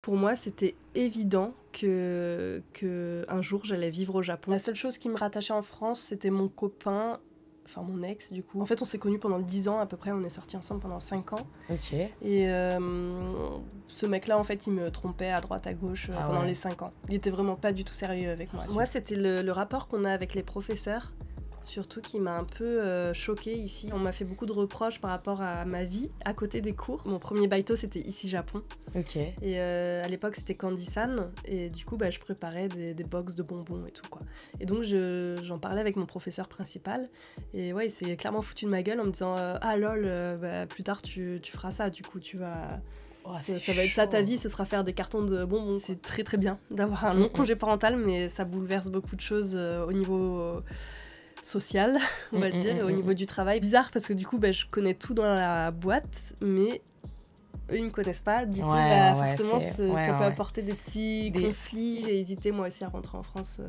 Pour moi, c'était évident que un jour, j'allais vivre au Japon. La seule chose qui me rattachait en France, c'était mon copain, enfin mon ex du coup. En fait, on s'est connus pendant 10 ans à peu près, on est sortis ensemble pendant 5 ans. Ok. Et ce mec-là, en fait, il me trompait à droite à gauche pendant les 5 ans. Il était vraiment pas du tout sérieux avec moi. Moi, c'était le rapport qu'on a avec les professeurs. Surtout qui m'a un peu choquée ici. On m'a fait beaucoup de reproches par rapport à ma vie à côté des cours. Mon premier baito, c'était ici Japon. Ok. Et à l'époque, c'était Candy-san. Et du coup, je préparais des box de bonbons et tout, quoi. Et donc, j'en parlais avec mon professeur principal. Et ouais, il s'est clairement foutu de ma gueule en me disant ah lol, plus tard, tu feras ça. Du coup, tu vas... Oh, ça va être ça ta vie, ce sera faire des cartons de bonbons. C'est très très bien d'avoir un long congé parental, mais ça bouleverse beaucoup de choses au niveau... social, on va dire, et au niveau du travail. Bizarre parce que du coup, je connais tout dans la boîte, mais eux, ils me connaissent pas. Du coup, forcément, ça peut apporter des petits conflits. J'ai hésité moi aussi à rentrer en France.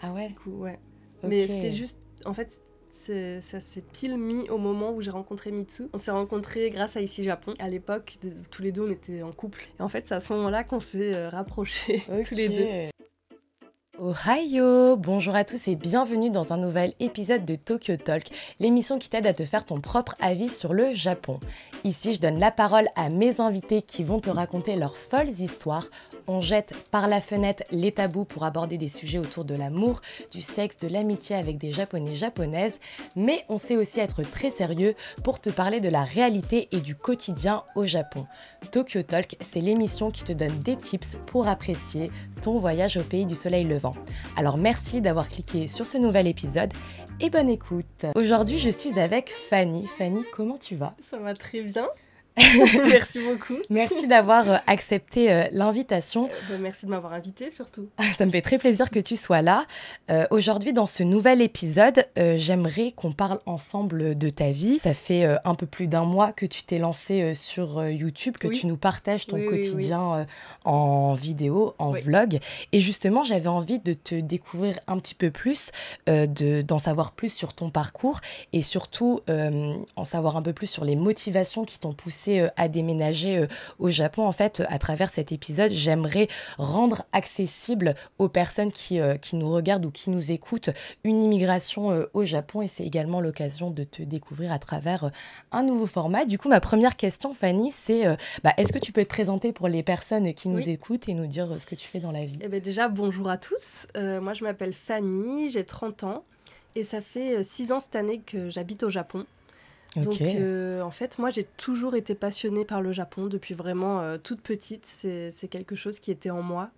Ah ouais. Du coup, ouais. Okay. Mais c'était juste, en fait, ça s'est pile mis au moment où j'ai rencontré Mitsu. On s'est rencontrés grâce à Ici Japon. À l'époque, tous les deux, on était en couple. Et en fait, c'est à ce moment-là qu'on s'est rapprochés, tous les deux. Ohio! Bonjour à tous et bienvenue dans un nouvel épisode de Tokyo Talk, l'émission qui t'aide à te faire ton propre avis sur le Japon. Ici, je donne la parole à mes invités qui vont te raconter leurs folles histoires. On jette par la fenêtre les tabous pour aborder des sujets autour de l'amour, du sexe, de l'amitié avec des Japonais, Japonaises, mais on sait aussi être très sérieux pour te parler de la réalité et du quotidien au Japon. Tokyo Talk, c'est l'émission qui te donne des tips pour apprécier ton voyage au pays du soleil levant. Alors merci d'avoir cliqué sur ce nouvel épisode et bonne écoute. Aujourd'hui, je suis avec Fanny. Fanny, comment tu vas? Ça va très bien. Merci beaucoup. Merci d'avoir accepté l'invitation. Merci de m'avoir invitée surtout. Ça me fait très plaisir que tu sois là. Aujourd'hui, dans ce nouvel épisode, j'aimerais qu'on parle ensemble de ta vie. Ça fait un peu plus d'un mois que tu t'es lancée sur YouTube, que tu nous partages ton quotidien en vidéo, en vlog. Et justement, j'avais envie de te découvrir un petit peu plus, d'en savoir plus sur ton parcours et surtout en savoir un peu plus sur les motivations qui t'ont poussé à déménager au Japon. En fait, à travers cet épisode, j'aimerais rendre accessible aux personnes qui nous regardent ou qui nous écoutent une immigration au Japon, et c'est également l'occasion de te découvrir à travers un nouveau format. Du coup, ma première question, Fanny, c'est est-ce que tu peux te présenter pour les personnes qui nous écoutent et nous dire ce que tu fais dans la vie? Déjà, bonjour à tous. Moi, je m'appelle Fanny, j'ai 30 ans et ça fait 6 ans cette année que j'habite au Japon. Donc, en fait, moi, j'ai toujours été passionnée par le Japon depuis vraiment toute petite. C'est quelque chose qui était en moi.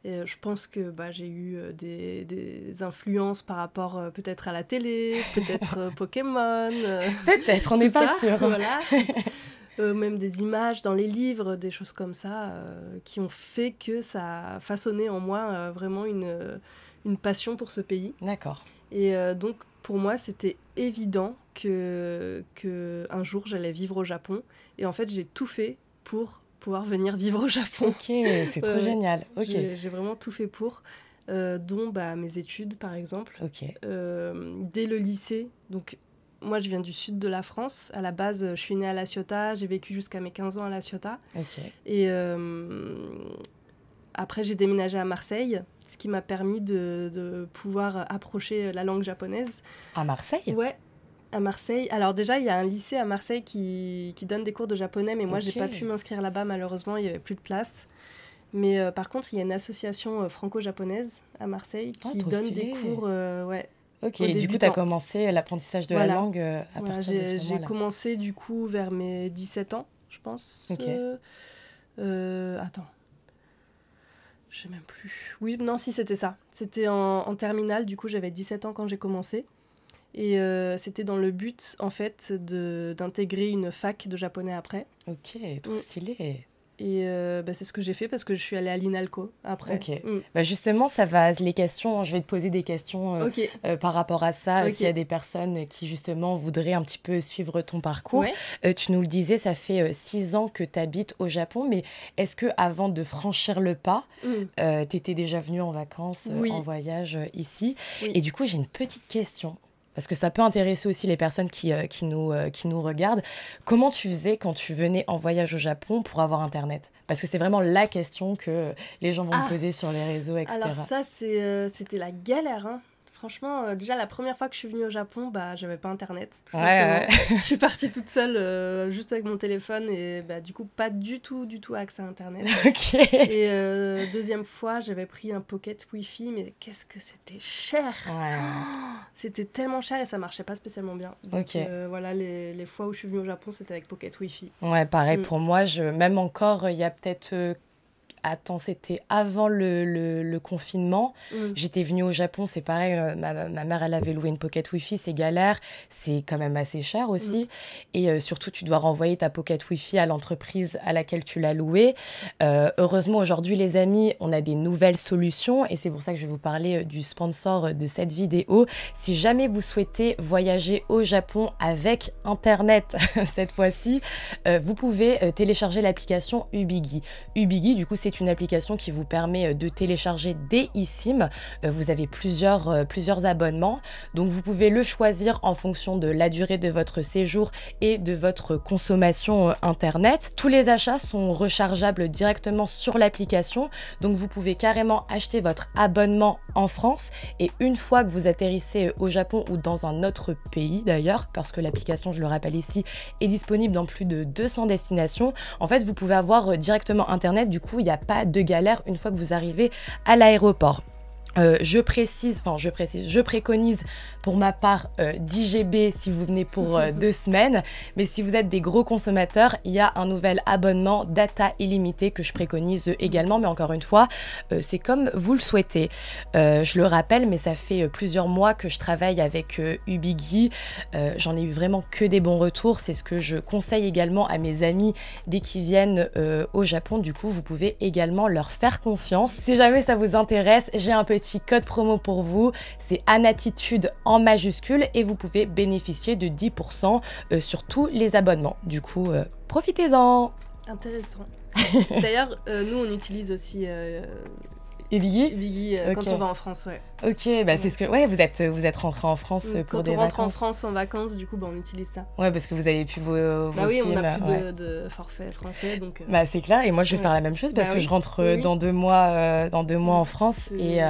Et je pense que j'ai eu des influences par rapport peut-être à la télé, peut-être Pokémon. Peut-être, on n'est pas sûr. Voilà. Même des images dans les livres, des choses comme ça, qui ont fait que ça a façonné en moi vraiment une passion pour ce pays. D'accord. Et donc, pour moi, c'était évident que un jour, j'allais vivre au Japon. Et en fait, j'ai tout fait pour pouvoir venir vivre au Japon. Ok, c'est trop génial. Okay. J'ai vraiment tout fait pour, dont mes études, par exemple. Okay. Dès le lycée, donc moi, je viens du sud de la France. À la base, je suis née à La Ciotat. J'ai vécu jusqu'à mes 15 ans à La Ciotat. Okay. Et après, j'ai déménagé à Marseille, ce qui m'a permis de pouvoir approcher la langue japonaise. À Marseille? Ouais, à Marseille. Alors déjà, il y a un lycée à Marseille qui donne des cours de japonais, mais moi, j'ai pas pu m'inscrire là-bas, malheureusement, il n'y avait plus de place. Mais par contre, il y a une association franco-japonaise à Marseille qui donne des cours... Ok, et du coup, tu as commencé l'apprentissage de la langue à partir de ce moment-là. J'ai commencé du coup vers mes 17 ans, je pense. Ok. Attends. Je sais même plus. Oui, non, si, c'était ça. C'était en terminale, du coup, j'avais 17 ans quand j'ai commencé. Et c'était dans le but, en fait, d'intégrer une fac de japonais après. Ok, trop stylé. Et c'est ce que j'ai fait parce que je suis allée à l'INALCO après. Ok. Justement, ça va, les questions, je vais te poser des questions par rapport à ça. S'il y a des personnes qui, justement, voudraient un petit peu suivre ton parcours. Tu nous le disais, ça fait 6 ans que tu habites au Japon, mais est-ce qu'avant de franchir le pas, tu étais déjà venue en vacances, en voyage ici? Et du coup, j'ai une petite question. parce que ça peut intéresser aussi les personnes qui nous regardent. Comment tu faisais quand tu venais en voyage au Japon pour avoir Internet? Parce que c'est vraiment la question que les gens vont me poser sur les réseaux, etc. Alors ça, c'était la galère, hein. Franchement, déjà la première fois que je suis venue au Japon, j'avais pas internet, tout simplement. Je suis partie toute seule, juste avec mon téléphone et du coup pas du tout accès à internet. Et deuxième fois, j'avais pris un pocket wifi, mais qu'est-ce que c'était cher. C'était tellement cher et ça marchait pas spécialement bien. Donc voilà, les fois où je suis venue au Japon, c'était avec pocket wifi. Ouais, pareil pour moi, même encore, il y a peut-être... Attends, c'était avant le confinement. J'étais venue au Japon, c'est pareil, ma mère, elle avait loué une pocket wifi, c'est galère, c'est quand même assez cher aussi. Et surtout, tu dois renvoyer ta pocket wifi à l'entreprise à laquelle tu l'as louée. Heureusement, aujourd'hui, les amis, on a des nouvelles solutions et c'est pour ça que je vais vous parler du sponsor de cette vidéo. Si jamais vous souhaitez voyager au Japon avec Internet cette fois-ci, vous pouvez télécharger l'application Ubigi. Ubigi, du coup, c'est une application qui vous permet de télécharger des eSIM. Vous avez plusieurs abonnements. Donc, vous pouvez le choisir en fonction de la durée de votre séjour et de votre consommation Internet. Tous les achats sont rechargeables directement sur l'application. Donc, vous pouvez carrément acheter votre abonnement en France et une fois que vous atterrissez au Japon ou dans un autre pays d'ailleurs, parce que l'application, je le rappelle ici, est disponible dans plus de 200 destinations. En fait, vous pouvez avoir directement Internet. Du coup, il n'y a pas de galère une fois que vous arrivez à l'aéroport. Je préconise pour ma part 10 GB si vous venez pour 2 semaines, mais si vous êtes des gros consommateurs, il y a un nouvel abonnement data illimité que je préconise également, mais encore une fois, c'est comme vous le souhaitez. Je le rappelle, mais ça fait plusieurs mois que je travaille avec Ubigi, j'en ai eu vraiment que des bons retours, c'est ce que je conseille également à mes amis dès qu'ils viennent au Japon. Du coup, vous pouvez également leur faire confiance. Si jamais ça vous intéresse, j'ai un petit code promo pour vous, c'est Anatitude en majuscule et vous pouvez bénéficier de 10% sur tous les abonnements. Du coup, profitez-en. Intéressant. D'ailleurs, nous on utilise aussi Ubigi, quand on va en France, ouais. Ok, c'est ce que... Ouais, vous êtes rentré en France pour des vacances. Quand on rentre en France en vacances, du coup, on utilise ça. Ouais, parce que vous avez pu vos oui, sims, on n'a plus de forfait français, donc... c'est clair, et moi je vais faire la même chose parce que je rentre dans 2 mois, en France, et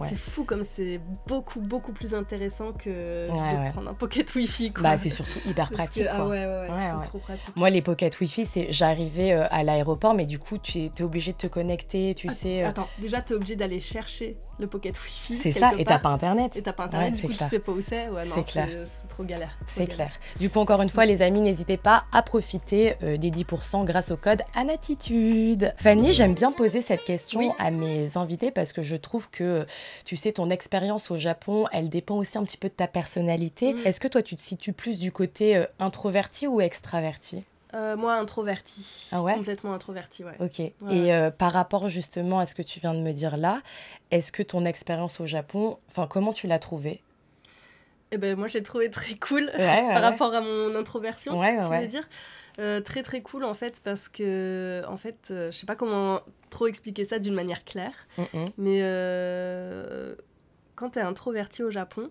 C'est fou comme c'est beaucoup plus intéressant que de prendre un pocket wifi, quoi. C'est surtout hyper pratique, quoi. C'est trop pratique. Moi, les pocket wifi, j'arrivais à l'aéroport, mais du coup, tu es obligé de te connecter, tu sais... Attends, déjà, t'es obligé d'aller chercher le pocket wifi. C'est ça, et t'as pas internet. Du coup, tu sais pas où c'est. C'est trop galère. C'est clair. Du coup, encore une fois, les amis, n'hésitez pas à profiter des 10% grâce au code Anatitude. Fanny, j'aime bien poser cette question à mes invités parce que je trouve que, tu sais, ton expérience au Japon, elle dépend aussi un petit peu de ta personnalité. Est-ce que toi, tu te situes plus du côté introverti ou extraverti ? Moi, introvertie. Ah ouais ? Complètement introvertie, ouais. Ok. Et par rapport justement à ce que tu viens de me dire là, est-ce que ton expérience au Japon, comment tu l'as trouvée ? Moi, j'ai trouvé très cool par rapport à mon introversion, tu veux dire. Très très cool en fait, parce que je sais pas comment trop expliquer ça d'une manière claire, mais quand t'es introverti au Japon,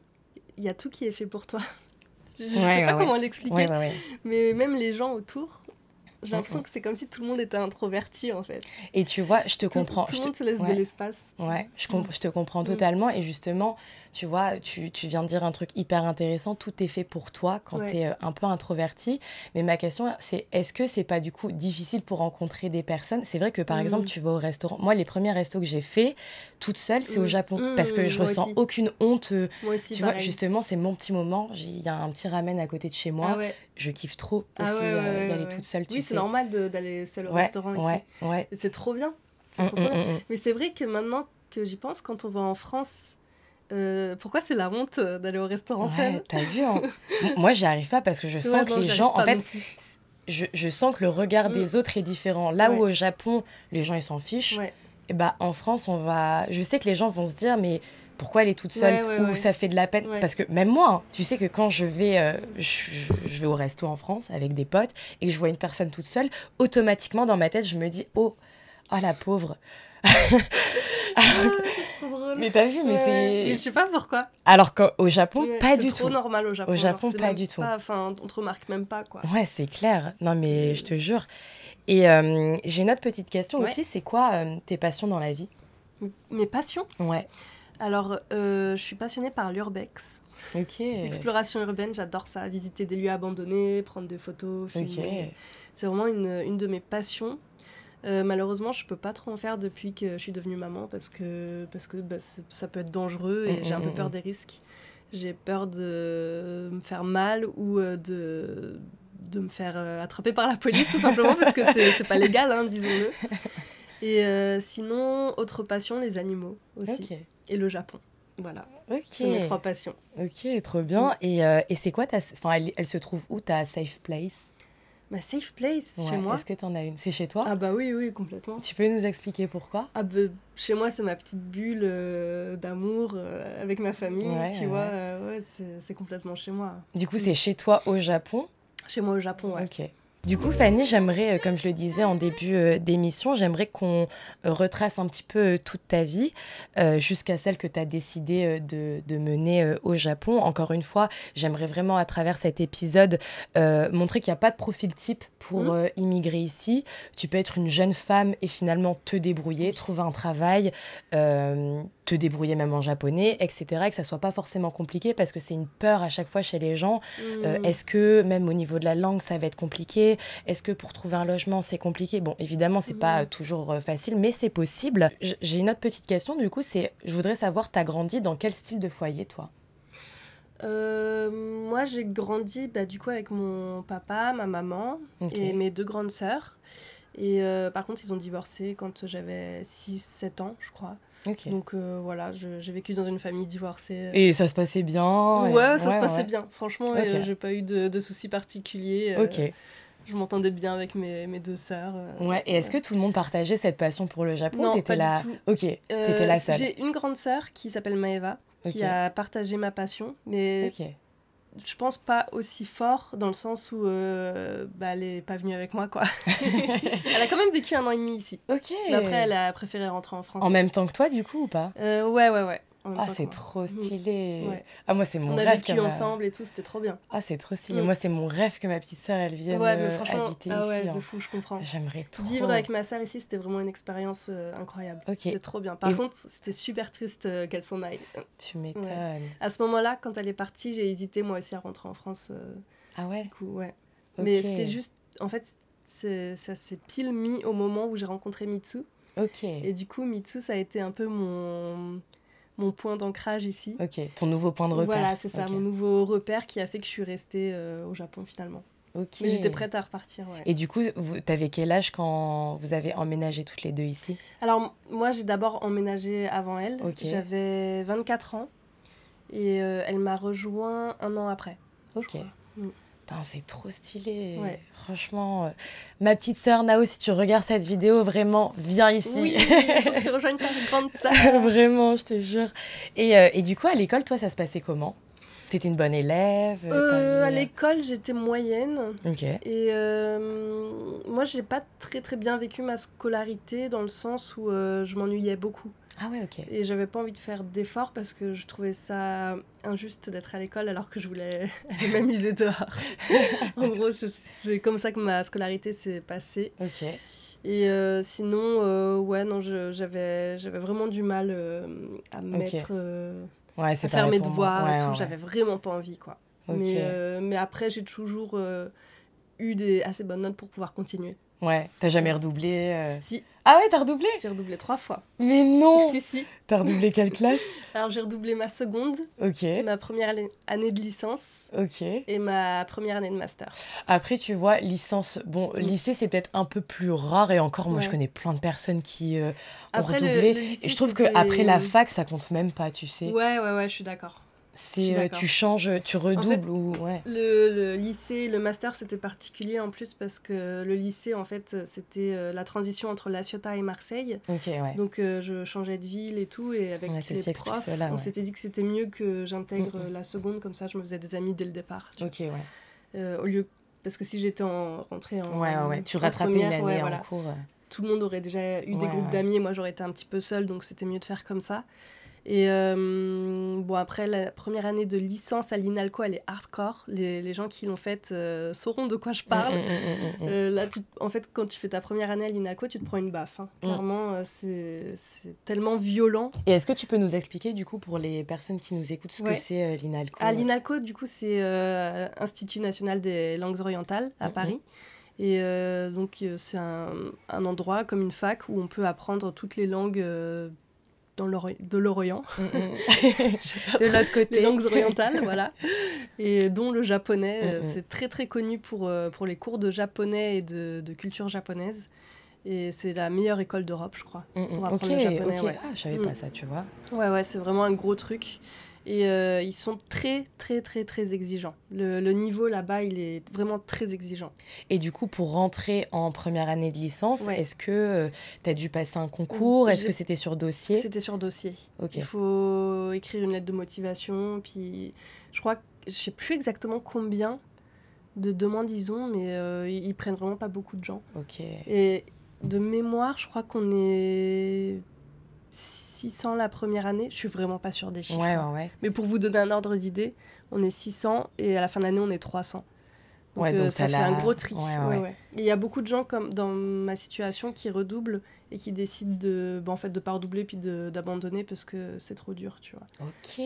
il y a tout qui est fait pour toi. Je sais pas comment l'expliquer, mais même les gens autour, j'ai l'impression que c'est comme si tout le monde était introverti en fait. Et tu vois, je te comprends. Tout le monde se laisse de l'espace. Ouais, je te comprends totalement. Et justement, tu vois, tu viens de dire un truc hyper intéressant. Tout est fait pour toi quand tu es un peu introverti. Mais ma question, c'est est-ce que c'est pas du coup difficile pour rencontrer des personnes ? C'est vrai que par exemple, tu vas au restaurant. Moi, les premiers restos que j'ai fait toute seule, c'est au Japon. Parce que je ressens aucune honte. Moi aussi, tu vois, justement, c'est mon petit moment. Il y a un petit ramen à côté de chez moi. Je kiffe trop aussi d'aller toute seule. Oui, c'est normal d'aller seule au restaurant ici. C'est trop bien. Mais c'est vrai que maintenant que j'y pense, quand on va en France, pourquoi c'est la honte d'aller au restaurant seul ? T'as vu, hein. Moi, j'y arrive pas parce que je sens que les gens... En fait, je sens que le regard des autres est différent. Là où au Japon, les gens, ils s'en fichent. Et en France, je sais que les gens vont se dire, mais... Pourquoi elle est toute seule ou ça fait de la peine parce que même moi, hein, tu sais que quand je vais au resto en France avec des potes et que je vois une personne toute seule, automatiquement dans ma tête, je me dis oh la pauvre. C'est trop drôle. Mais t'as vu, mais c'est... Je sais pas pourquoi. Alors qu'au Japon, pas du tout. C'est trop normal au Japon. Au Japon, genre, pas du tout. Enfin, on te remarque même pas, quoi. Ouais, c'est clair. Non, mais je te jure. Et j'ai une autre petite question aussi. C'est quoi tes passions dans la vie? Mes passions? Ouais. Alors, je suis passionnée par l'urbex. Ok. L'exploration urbaine, j'adore ça. Visiter des lieux abandonnés, prendre des photos, filmer. C'est vraiment une de mes passions. Malheureusement, je peux pas trop en faire depuis que je suis devenue maman parce que ça peut être dangereux et j'ai un peu peur des risques. J'ai peur de me faire mal ou de me faire attraper par la police, tout simplement, parce que c'est pas légal, hein, disons-le. Et sinon, autre passion, les animaux aussi. Et le Japon. Voilà. C'est mes 3 passions. Ok, trop bien. Et c'est quoi elle se trouve où ta safe place? Ma safe place, chez moi. Est-ce que t'en as une? C'est chez toi? Ah bah oui, complètement. Tu peux nous expliquer pourquoi? Ah bah, chez moi, c'est ma petite bulle d'amour avec ma famille, tu vois. C'est complètement chez moi. Du coup, c'est chez toi au Japon? Chez moi au Japon, ouais. Ok. Du coup, Fanny, j'aimerais, comme je le disais en début d'émission, j'aimerais qu'on retrace un petit peu toute ta vie jusqu'à celle que tu as décidé de mener au Japon. Encore une fois, j'aimerais vraiment, à travers cet épisode, montrer qu'il n'y a pas de profil type pour immigrer ici. Tu peux être une jeune femme et finalement te débrouiller, trouver un travail, te débrouiller même en japonais, etc. Et que ça ne soit pas forcément compliqué parce que c'est une peur à chaque fois chez les gens. Est-ce que même au niveau de la langue, ça va être compliqué? Est-ce que pour trouver un logement, c'est compliqué? Bon, évidemment, c'est pas toujours facile, mais c'est possible. J'ai une autre petite question, du coup, je voudrais savoir, t'as grandi dans quel style de foyer, toi? Moi, j'ai grandi du coup avec mon papa, ma maman et mes 2 grandes sœurs. Et par contre, ils ont divorcé quand j'avais 6-7 ans, je crois. Donc voilà, j'ai vécu dans une famille divorcée. Et ça se passait bien? Ouais, ça se passait bien. Franchement, j'ai pas eu de soucis particuliers. Je m'entendais bien avec mes 2 sœurs. Et est-ce que tout le monde partageait cette passion pour le Japon? Non, t'étais pas du tout. Ok, t'étais la seule. J'ai une grande sœur qui s'appelle Maeva, qui a partagé ma passion, mais je pense pas aussi fort dans le sens où elle est pas venue avec moi, quoi. Elle a quand même vécu 1 an et demi ici. Mais après, elle a préféré rentrer en France. En même temps que toi, du coup, ou pas? Ouais. Ah, c'est trop stylé. Ah, moi, c'est mon rêve. On a vécu ensemble et tout, c'était trop bien. Ah, c'est trop stylé. Moi, c'est mon rêve que ma petite sœur, elle vienne habiter ici. Ouais, de fou, je comprends. J'aimerais trop. Vivre avec ma sœur ici, c'était vraiment une expérience incroyable. C'était trop bien. Par contre, c'était super triste qu'elle s'en aille. Tu m'étonnes. À ce moment-là, quand elle est partie, j'ai hésité moi aussi à rentrer en France. Ah ouais? Du coup, mais c'était juste... En fait, ça s'est pile mis au moment où j'ai rencontré Mitsu. Et du coup, Mitsu, ça a été un peu mon point d'ancrage ici. Ton nouveau point de repère. Voilà, c'est ça, mon nouveau repère qui a fait que je suis restée au Japon finalement. Mais j'étais prête à repartir, Et du coup, t'avais quel âge quand vous avez emménagé toutes les deux ici? Alors, moi, j'ai d'abord emménagé avant elle. J'avais 24 ans et elle m'a rejoint 1 an après. Putain, c'est trop stylé. Franchement, ma petite sœur Nao, si tu regardes cette vidéo, vraiment, viens ici. Oui, il faut que tu rejoignes ta grande sœur. Vraiment, je te jure. Et du coup, à l'école, toi, ça se passait comment? T'étais une bonne élève? À l'école, j'étais moyenne. Et moi, j'ai pas très très bien vécu ma scolarité dans le sens où je m'ennuyais beaucoup. Ah ouais, Et j'avais pas envie de faire d'efforts parce que je trouvais ça injuste d'être à l'école alors que je voulais aller m'amuser dehors. En gros, c'est comme ça que ma scolarité s'est passée. Et sinon, non, j'avais vraiment du mal à me mettre... à faire mes devoirs et tout, j'avais vraiment pas envie, quoi. Mais après, j'ai toujours eu des assez bonnes notes pour pouvoir continuer. T'as jamais redoublé? Si. Ah ouais, t'as redoublé? J'ai redoublé 3 fois. Mais non! Si. T'as redoublé quelle classe? Alors, j'ai redoublé ma seconde, ma première année de licence et ma première année de master. Après, tu vois, licence... Bon, lycée, c'est peut-être un peu plus rare et encore, moi, je connais plein de personnes qui ont redoublé. Le lycée, et je trouve qu'après la fac, ça compte même pas, tu sais. Ouais, je suis d'accord. Tu changes, tu redoubles en fait, ou... Le lycée, le master, c'était particulier en plus parce que le lycée, en fait, c'était la transition entre La Ciotat et Marseille. Donc, je changeais de ville et tout. Et avec les profs, on s'était dit que c'était mieux que j'intègre la seconde. Comme ça, je me faisais des amis dès le départ. Au lieu... Parce que si j'étais rentrée en tu rattrapais une année en cours. tout le monde aurait déjà eu des groupes d'amis et moi j'aurais été un petit peu seule, donc c'était mieux de faire comme ça. Et bon, après la première année de licence à l'INALCO, elle est hardcore. Les gens qui l'ont faite sauront de quoi je parle. Là, en fait, quand tu fais ta première année à l'INALCO, tu te prends une baffe. Hein. Clairement, c'est tellement violent. Et est-ce que tu peux nous expliquer, du coup, pour les personnes qui nous écoutent, ce que c'est l'INALCO? L'INALCO, du coup, c'est Institut national des langues orientales à Paris. Et donc, c'est un endroit comme une fac où on peut apprendre toutes les langues de l'Orient, de l'autre côté, les langues orientales, voilà, et dont le japonais. C'est très très connu pour les cours de japonais et de culture japonaise, et c'est la meilleure école d'Europe, je crois, pour apprendre le japonais. Ouais. Ah, je savais pas ça, tu vois. Ouais, c'est vraiment un gros truc. Et ils sont très, très, très, très exigeants. Le niveau là-bas, il est vraiment très exigeant. Et du coup, pour rentrer en première année de licence, est-ce que tu as dû passer un concours? Est-ce que c'était sur dossier? C'était sur dossier. Okay. Il faut écrire une lettre de motivation. Puis, je crois que je ne sais plus exactement combien de demandes ils ont, mais ils prennent vraiment pas beaucoup de gens. Ok. Et de mémoire, je crois qu'on est 600 la première année. Je suis vraiment pas sûre des chiffres. Ouais. Mais pour vous donner un ordre d'idée, on est 600 et à la fin de l'année, on est 300. Donc, ça fait un gros tri. Ouais. Il y a beaucoup de gens comme dans ma situation qui redoublent et qui décident de pas redoubler puis d'abandonner parce que c'est trop dur, tu vois. Ok.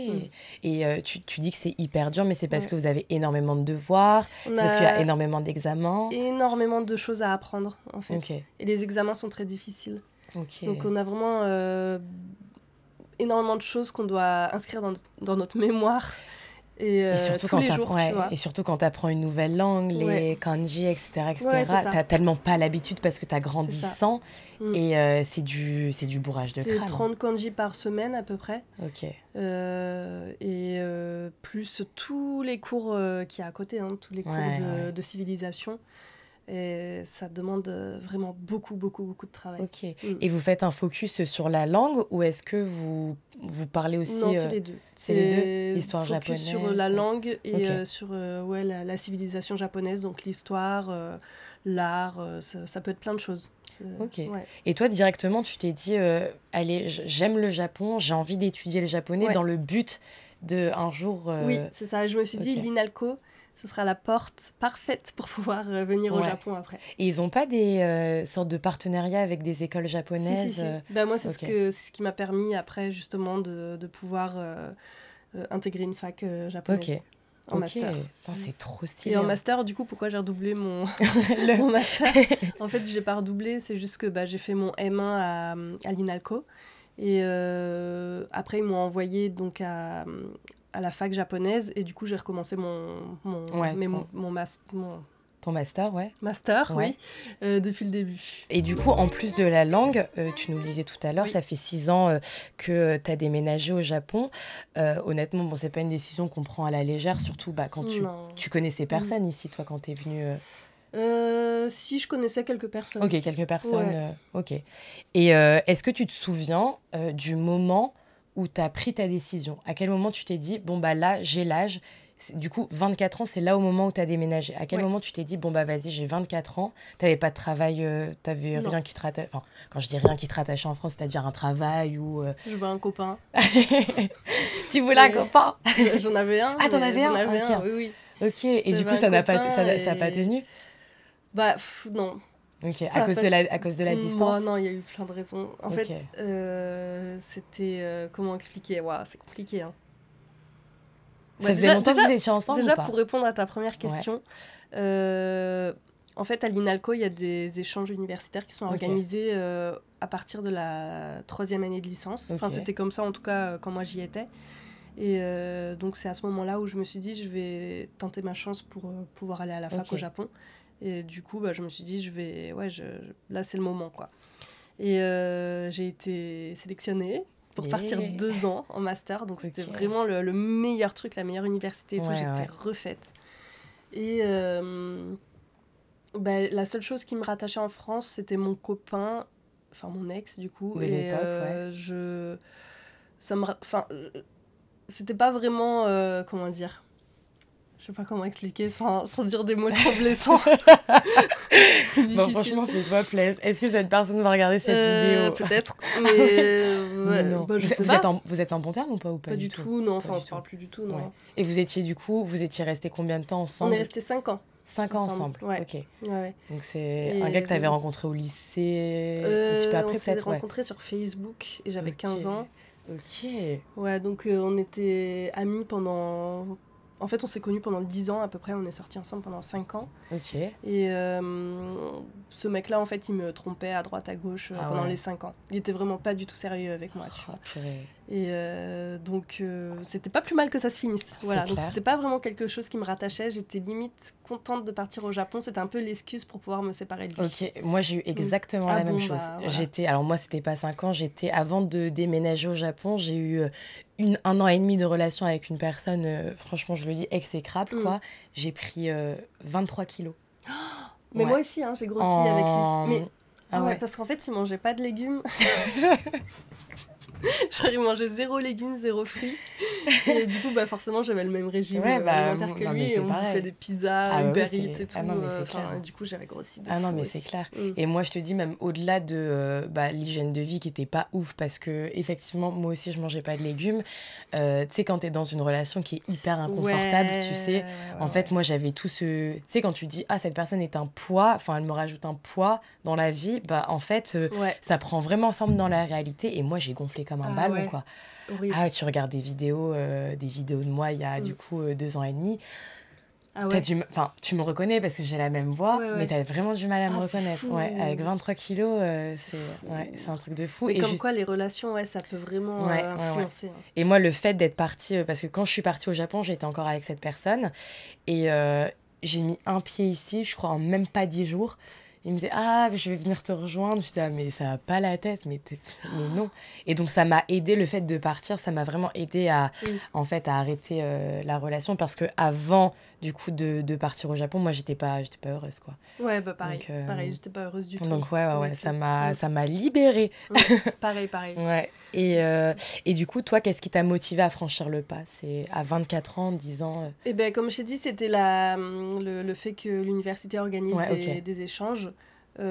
Et tu dis que c'est hyper dur, mais c'est parce que vous avez énormément de devoirs, c'est parce qu'il y a énormément d'examens. Énormément de choses à apprendre, en fait. Okay. Et les examens sont très difficiles. Okay. Donc on a vraiment énormément de choses qu'on doit inscrire dans notre mémoire. Et surtout tous les jours, tu vois. Et surtout quand tu apprends une nouvelle langue, les kanji, etc., t'as tellement pas l'habitude parce que tu as grandi sans. Et c'est du bourrage de crâne. C'est 30 kanji par semaine à peu près. Ok. Et plus tous les cours qu'il y a à côté, hein, tous les cours de civilisation. Et ça demande vraiment beaucoup de travail. Ok. Et vous faites un focus sur la langue ou est-ce que vous parlez aussi... Non, c'est les deux. C'est les deux, l'histoire japonaise. Sur la langue et sur la civilisation japonaise, donc l'histoire, l'art, ça peut être plein de choses. Ok. Ouais. Et toi, directement, tu t'es dit, allez, j'aime le Japon, j'ai envie d'étudier le japonais dans le but de un jour... Oui, c'est ça. Je me suis dit, l'INALCO, ce sera la porte parfaite pour pouvoir venir au Japon après. Et ils n'ont pas des sortes de partenariats avec des écoles japonaises? Si. Ben, moi, c'est ce qui m'a permis après, justement, de pouvoir intégrer une fac japonaise. En master. C'est trop stylé. Et en master, du coup, pourquoi j'ai redoublé mon master? En fait, j'ai pas redoublé, c'est juste que j'ai fait mon M1 à l'INALCO. Et après, ils m'ont envoyé donc à la fac japonaise et du coup j'ai recommencé ton master, oui, depuis le début. Et du coup, en plus de la langue, tu nous le disais tout à l'heure, ça fait 6 ans que tu as déménagé au Japon. Honnêtement, c'est pas une décision qu'on prend à la légère, surtout quand tu connaissais personne ici, toi, quand tu es venue... Si, je connaissais quelques personnes. Ok, quelques personnes, ok. Et est-ce que tu te souviens du moment où tu as pris ta décision? À quel moment tu t'es dit, là, j'ai l'âge. Du coup, 24 ans, c'est là au moment où tu as déménagé. À quel moment tu t'es dit, vas-y, j'ai 24 ans, tu n'avais pas de travail, tu n'avais rien qui te rattachait. Enfin, quand je dis rien qui te rattachait en France, c'est-à-dire un travail ou... Je veux un copain. Tu voulais un copain? J'en avais un. Ah, t'en avais un? J'en avais un, oui. Ok, et du coup, ça n'a pas tenu? Non. Ok, à cause de la distance? Non, il y a eu plein de raisons. En fait, c'était... comment expliquer? C'est compliqué, hein. Ça faisait longtemps que vous étiez ensemble déjà ou pas? Pour répondre à ta première question, en fait, à l'INALCO, il y a des échanges universitaires qui sont organisés à partir de la 3e année de licence. Enfin, c'était comme ça, en tout cas, quand moi j'y étais. Et donc, c'est à ce moment-là où je me suis dit, je vais tenter ma chance pour pouvoir aller à la fac au Japon. Et du coup, je me suis dit, là, c'est le moment, quoi. Et j'ai été sélectionnée pour partir 2 ans en master. Donc, c'était vraiment le meilleur truc, la meilleure université et tout. J'étais refaite. Et la seule chose qui me rattachait en France, c'était mon copain, enfin mon ex, du coup. De l'époque, c'était pas vraiment... comment dire ? Je sais pas comment expliquer sans dire des mots trop blessants. Bon, franchement, fais-toi plaisir. Est-ce que cette personne va regarder cette vidéo? Peut-être, mais non. Bah, je sais pas. Vous êtes en bon terme ou pas, Pas du tout, non. Enfin, on se parle plus du tout, non. Ouais. Et vous étiez restés combien de temps ensemble? On est restés 5 ans. 5 ans ensemble, ouais. Ok. Ouais. Donc c'est un gars que tu avais rencontré au lycée un petit peu après, peut-être? On s'est rencontrés sur Facebook et j'avais 15 ans. Ok. Ouais, donc on était amis pendant... En fait, on s'est connus pendant 10 ans à peu près, on est sortis ensemble pendant 5 ans. Ok. Et ce mec-là, en fait, il me trompait à droite, à gauche pendant les 5 ans. Il était vraiment pas du tout sérieux avec moi, tu vois. Purée. Et donc, c'était pas plus mal que ça se finisse. Voilà, donc c'était pas vraiment quelque chose qui me rattachait. J'étais limite contente de partir au Japon. C'était un peu l'excuse pour pouvoir me séparer de lui. Ok, moi j'ai eu exactement la même chose. Voilà. Alors moi, c'était pas 5 ans. Avant de déménager au Japon, j'ai eu 1 an et demi de relation avec une personne, franchement, je le dis, exécrable, quoi. J'ai pris 23 kilos. Mais moi aussi, hein, j'ai grossi avec lui. Mais... ouais, parce qu'en fait, il mangeait pas de légumes. J'aurais mangé 0 légumes, 0 fruits. Et du coup, bah, forcément, j'avais le même régime alimentaire que lui. Et on bouffait des pizzas, Uber Eats et tout. Du coup, j'avais grossi de fou. Non, mais c'est clair. Et moi, je te dis, même au-delà de l'hygiène de vie qui était pas ouf, parce que effectivement, moi aussi, je mangeais pas de légumes. Tu sais, quand t'es dans une relation qui est hyper inconfortable, tu sais, en fait, moi, j'avais tout ce... Tu sais, quand tu dis, ah, cette personne est un poids, enfin, elle me rajoute un poids dans la vie, bah, en fait, ça prend vraiment forme dans la réalité. Et moi, j'ai gonflé comme un ballon, quoi. Horrible. Tu regardes des vidéos de moi il y a du coup 2 ans et demi. Tu me reconnais parce que j'ai la même voix, mais t'as vraiment du mal à me reconnaître. Avec 23 kilos, c'est un truc de fou. Et comme quoi les relations, ça peut vraiment influencer. Hein. Et moi, le fait d'être partie, parce que quand je suis partie au Japon, j'étais encore avec cette personne, et j'ai mis un pied ici, je crois en même pas 10 jours. Il me disait, je vais venir te rejoindre. Je disais, mais ça va pas la tête, mais non. Et donc, ça m'a aidé, le fait de partir, ça m'a vraiment aidé à arrêter la relation. Parce qu'avant, du coup, de partir au Japon, moi, j'étais pas heureuse, quoi. Ouais, bah pareil, j'étais pas heureuse du tout. Donc, ça m'a libérée. Pareil. Ouais. Et du coup, toi, qu'est-ce qui t'a motivé à franchir le pas? C'est à 24 ans, 10 ans Eh ben, comme je t'ai dit, c'était le fait que l'université organise des échanges.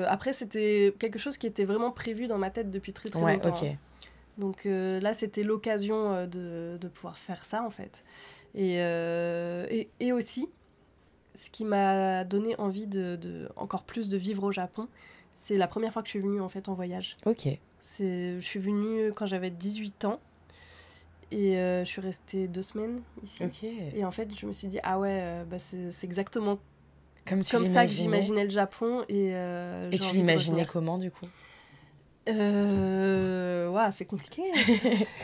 Après, c'était quelque chose qui était vraiment prévu dans ma tête depuis très longtemps. Hein. Donc là, c'était l'occasion de pouvoir faire ça, en fait. Et aussi, ce qui m'a donné envie encore plus de vivre au Japon, c'est la première fois que je suis venue, en fait, en voyage. Ok. Je suis venue quand j'avais 18 ans. Et je suis restée 2 semaines ici. Et en fait, je me suis dit, c'est exactement comme ça que j'imaginais le Japon. Et tu l'imaginais comment, du coup? C'est compliqué.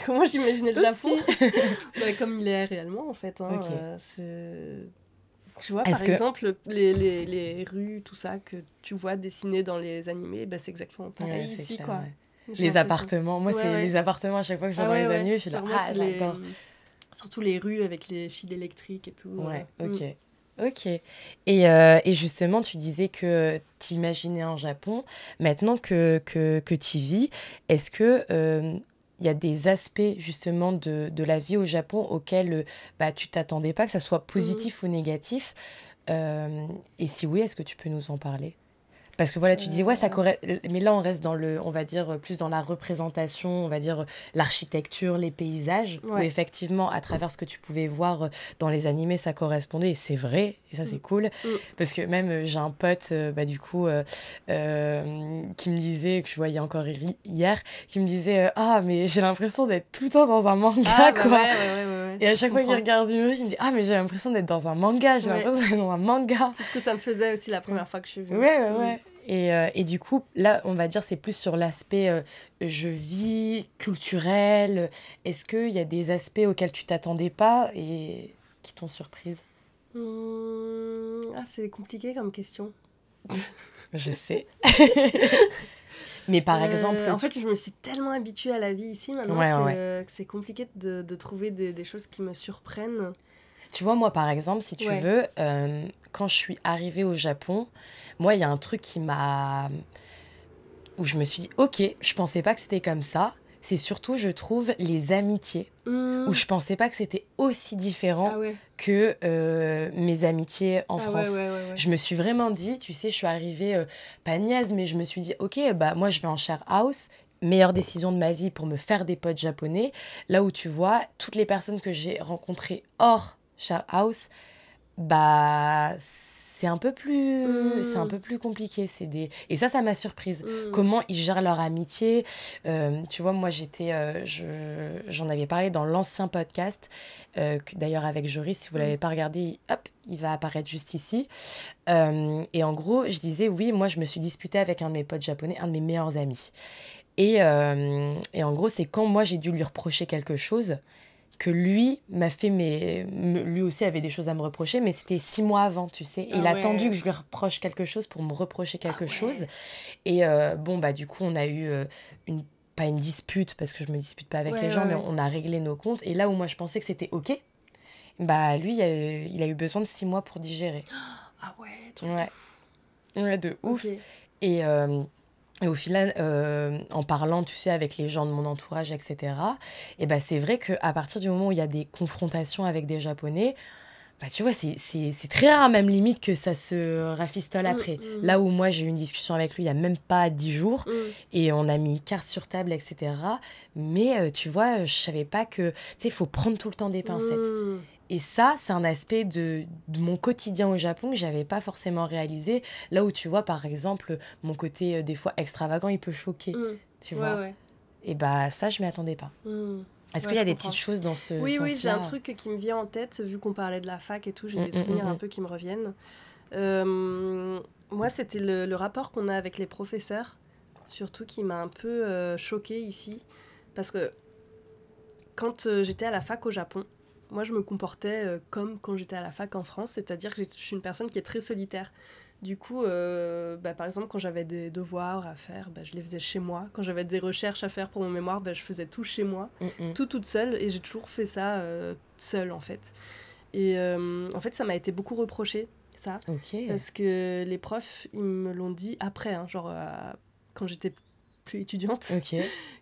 Comment j'imaginais le Japon? Comme il est réellement, en fait. Hein. Tu vois, par exemple, les rues, tout ça, que tu vois dessinées dans les animés, c'est exactement pareil ici, clair, quoi. Ouais. Les appartements, moi c'est les appartements à chaque fois que je vais dans les animés, je suis là, j'adore. Surtout les rues avec les fils électriques et tout. Ok. Et justement, tu disais que t'imaginais en Japon. Maintenant que tu vis, est-ce que il y a des aspects justement de la vie au Japon auxquels tu t'attendais pas, que ça soit positif ou négatif et si oui, est-ce que tu peux nous en parler? Parce que voilà, tu dis, mais là, on reste on va dire, plus dans la représentation, on va dire, l'architecture, les paysages, où effectivement, à travers ce que tu pouvais voir dans les animés, ça correspondait, et c'est vrai, et ça, c'est cool. Parce que même, j'ai un pote, du coup, qui me disait, que je voyais encore hier, qui me disait, mais j'ai l'impression d'être tout le temps dans un manga, quoi. Ouais. Et à chaque fois qu'il regarde une rue, il me dit, mais j'ai l'impression d'être dans un manga, j'ai l'impression d'être dans un manga. C'est ce que ça me faisait aussi la première fois que je suis venue. Ouais. Et du coup, là, on va dire, c'est plus sur l'aspect je vis, culturel. Est-ce qu'il y a des aspects auxquels tu t'attendais pas et qui t'ont surprise? C'est compliqué comme question. Je sais. Mais par exemple... En fait, je me suis tellement habituée à la vie ici maintenant que c'est compliqué de trouver des choses qui me surprennent. Tu vois, moi, par exemple, si tu veux, quand je suis arrivée au Japon, moi, il y a un truc où je me suis dit, ok, je pensais pas que c'était comme ça. c'est surtout, je trouve, les amitiés, où je pensais pas que c'était aussi différent que mes amitiés en France. Ouais. Je me suis vraiment dit, tu sais, je suis arrivée, pas niaise, mais je me suis dit, ok, bah moi je vais en share house, meilleure décision de ma vie pour me faire des potes japonais. Là où tu vois, toutes les personnes que j'ai rencontrées hors share house, bah c'est un peu plus compliqué. Et ça m'a surprise. Comment ils gèrent leur amitié. Tu vois, moi, j'en avais parlé dans l'ancien podcast, d'ailleurs avec Joris, si vous ne l'avez pas regardé, hop, il va apparaître juste ici. Et en gros, je disais, oui, moi, je me suis disputée avec un de mes potes japonais, un de mes meilleurs amis. Et en gros, c'est quand moi, j'ai dû lui reprocher quelque chose que lui m'a fait, lui aussi avait des choses à me reprocher, mais c'était 6 mois avant, tu sais. Et il a attendu que je lui reproche quelque chose pour me reprocher quelque chose. Et bon, bah du coup, on a eu pas une dispute, parce que je me dispute pas avec les gens, mais on a réglé nos comptes. Et là où moi, je pensais que c'était OK, bah lui, il a eu besoin de 6 mois pour digérer. Ah ouais, truc de fou. Ouais, de ouf. Et au final, en parlant, tu sais, avec les gens de mon entourage, etc., et bah, c'est vrai qu'à partir du moment où il y a des confrontations avec des Japonais, bah, tu vois, c'est très rare, même limite, que ça se rafistole après. Là où moi, j'ai eu une discussion avec lui il n'y a même pas 10 jours, et on a mis carte sur table, etc. Mais tu vois, je savais pas que, tu sais, il faut prendre tout le temps des pincettes. Et ça, c'est un aspect de mon quotidien au Japon que je n'avais pas forcément réalisé. Là où tu vois, par exemple, mon côté des fois extravagant, il peut choquer. Tu vois. Et bah ça, je ne m'y attendais pas. Est-ce qu'il y a des petites choses dans ce sens-là ? Oui, j'ai un truc qui me vient en tête, vu qu'on parlait de la fac et tout, j'ai des souvenirs un peu qui me reviennent. Moi, c'était le rapport qu'on a avec les professeurs, surtout qui m'a un peu choquée ici. Parce que quand j'étais à la fac au Japon, moi, je me comportais comme quand j'étais à la fac en France, c'est-à-dire que je suis une personne qui est très solitaire. Du coup, par exemple, quand j'avais des devoirs à faire, je les faisais chez moi. Quand j'avais des recherches à faire pour mon mémoire, je faisais tout chez moi, toute seule. Et j'ai toujours fait ça seule, en fait. Et en fait, ça m'a été beaucoup reproché, ça. Parce que les profs, ils me l'ont dit après, hein, genre quand j'étais plus étudiante,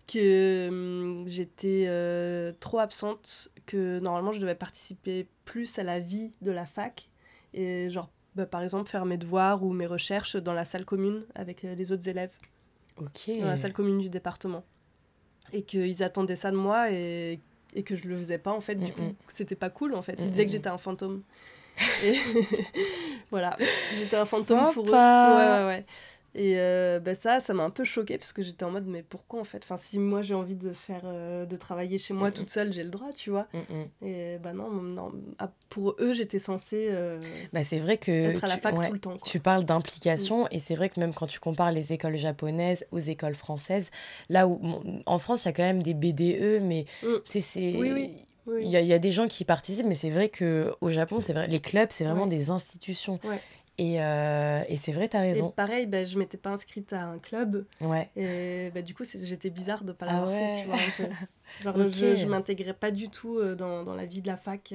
que j'étais trop absente, que normalement, je devais participer plus à la vie de la fac. Et genre, par exemple, faire mes devoirs ou mes recherches dans la salle commune avec les autres élèves. Dans la salle commune du département. Et qu'ils attendaient ça de moi et que je le faisais pas, en fait. Du coup, c'était pas cool, en fait. Ils disaient que j'étais un fantôme. Et voilà, j'étais un fantôme pour eux. Ouais. Et ça m'a un peu choquée parce que j'étais en mode, mais pourquoi en fait ? Enfin, si moi j'ai envie de travailler chez moi toute seule, j'ai le droit, tu vois. Et non, pour eux, j'étais censée c'est vrai que être à la fac tout le temps. Quoi. Tu parles d'implication et c'est vrai que même quand tu compares les écoles japonaises aux écoles françaises, là où en France, il y a quand même des BDE, mais c'est... Oui. Il y a des gens qui participent, mais c'est vrai qu'au Japon, c'est vrai, les clubs, c'est vraiment des institutions. Et c'est vrai, t'as raison. Et pareil, je m'étais pas inscrite à un club. Et du coup, j'étais bizarre de pas l'avoir fait, tu vois, un peu. Genre, je m'intégrais pas du tout dans la vie de la fac.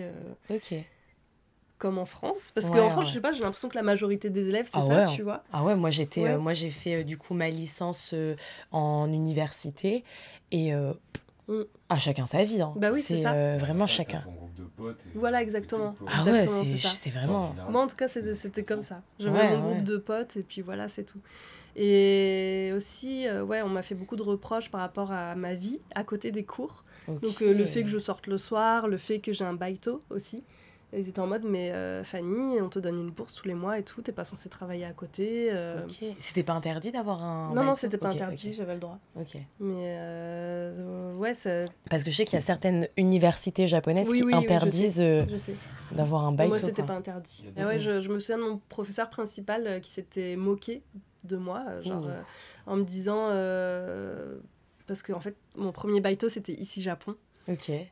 Comme en France. Parce qu'en France, je sais pas, j'ai l'impression que la majorité des élèves, c'est ça, tu vois. Ah ouais, moi, j'ai fait du coup ma licence en université. Et... chacun sa vie. Hein. Bah oui, c'est ça. Vraiment chacun. Ton groupe de potes voilà, exactement. Tout, exactement, c'est vraiment... Moi, en tout cas, c'était comme ça. J'avais mon groupe de potes et puis voilà, c'est tout. Et aussi, on m'a fait beaucoup de reproches par rapport à ma vie à côté des cours. Donc, le fait que je sorte le soir, le fait que j'ai un baito aussi. Ils étaient en mode, mais Fanny, on te donne une bourse tous les mois et tout, t'es pas censée travailler à côté. C'était pas interdit d'avoir un... Non, c'était pas interdit, j'avais le droit. Mais ça... Parce que je sais qu'il y a certaines universités japonaises qui interdisent d'avoir un baito. Moi, c'était pas interdit. Et je me souviens de mon professeur principal qui s'était moqué de moi, en me disant... parce que en fait, mon premier baito, c'était ici Japon.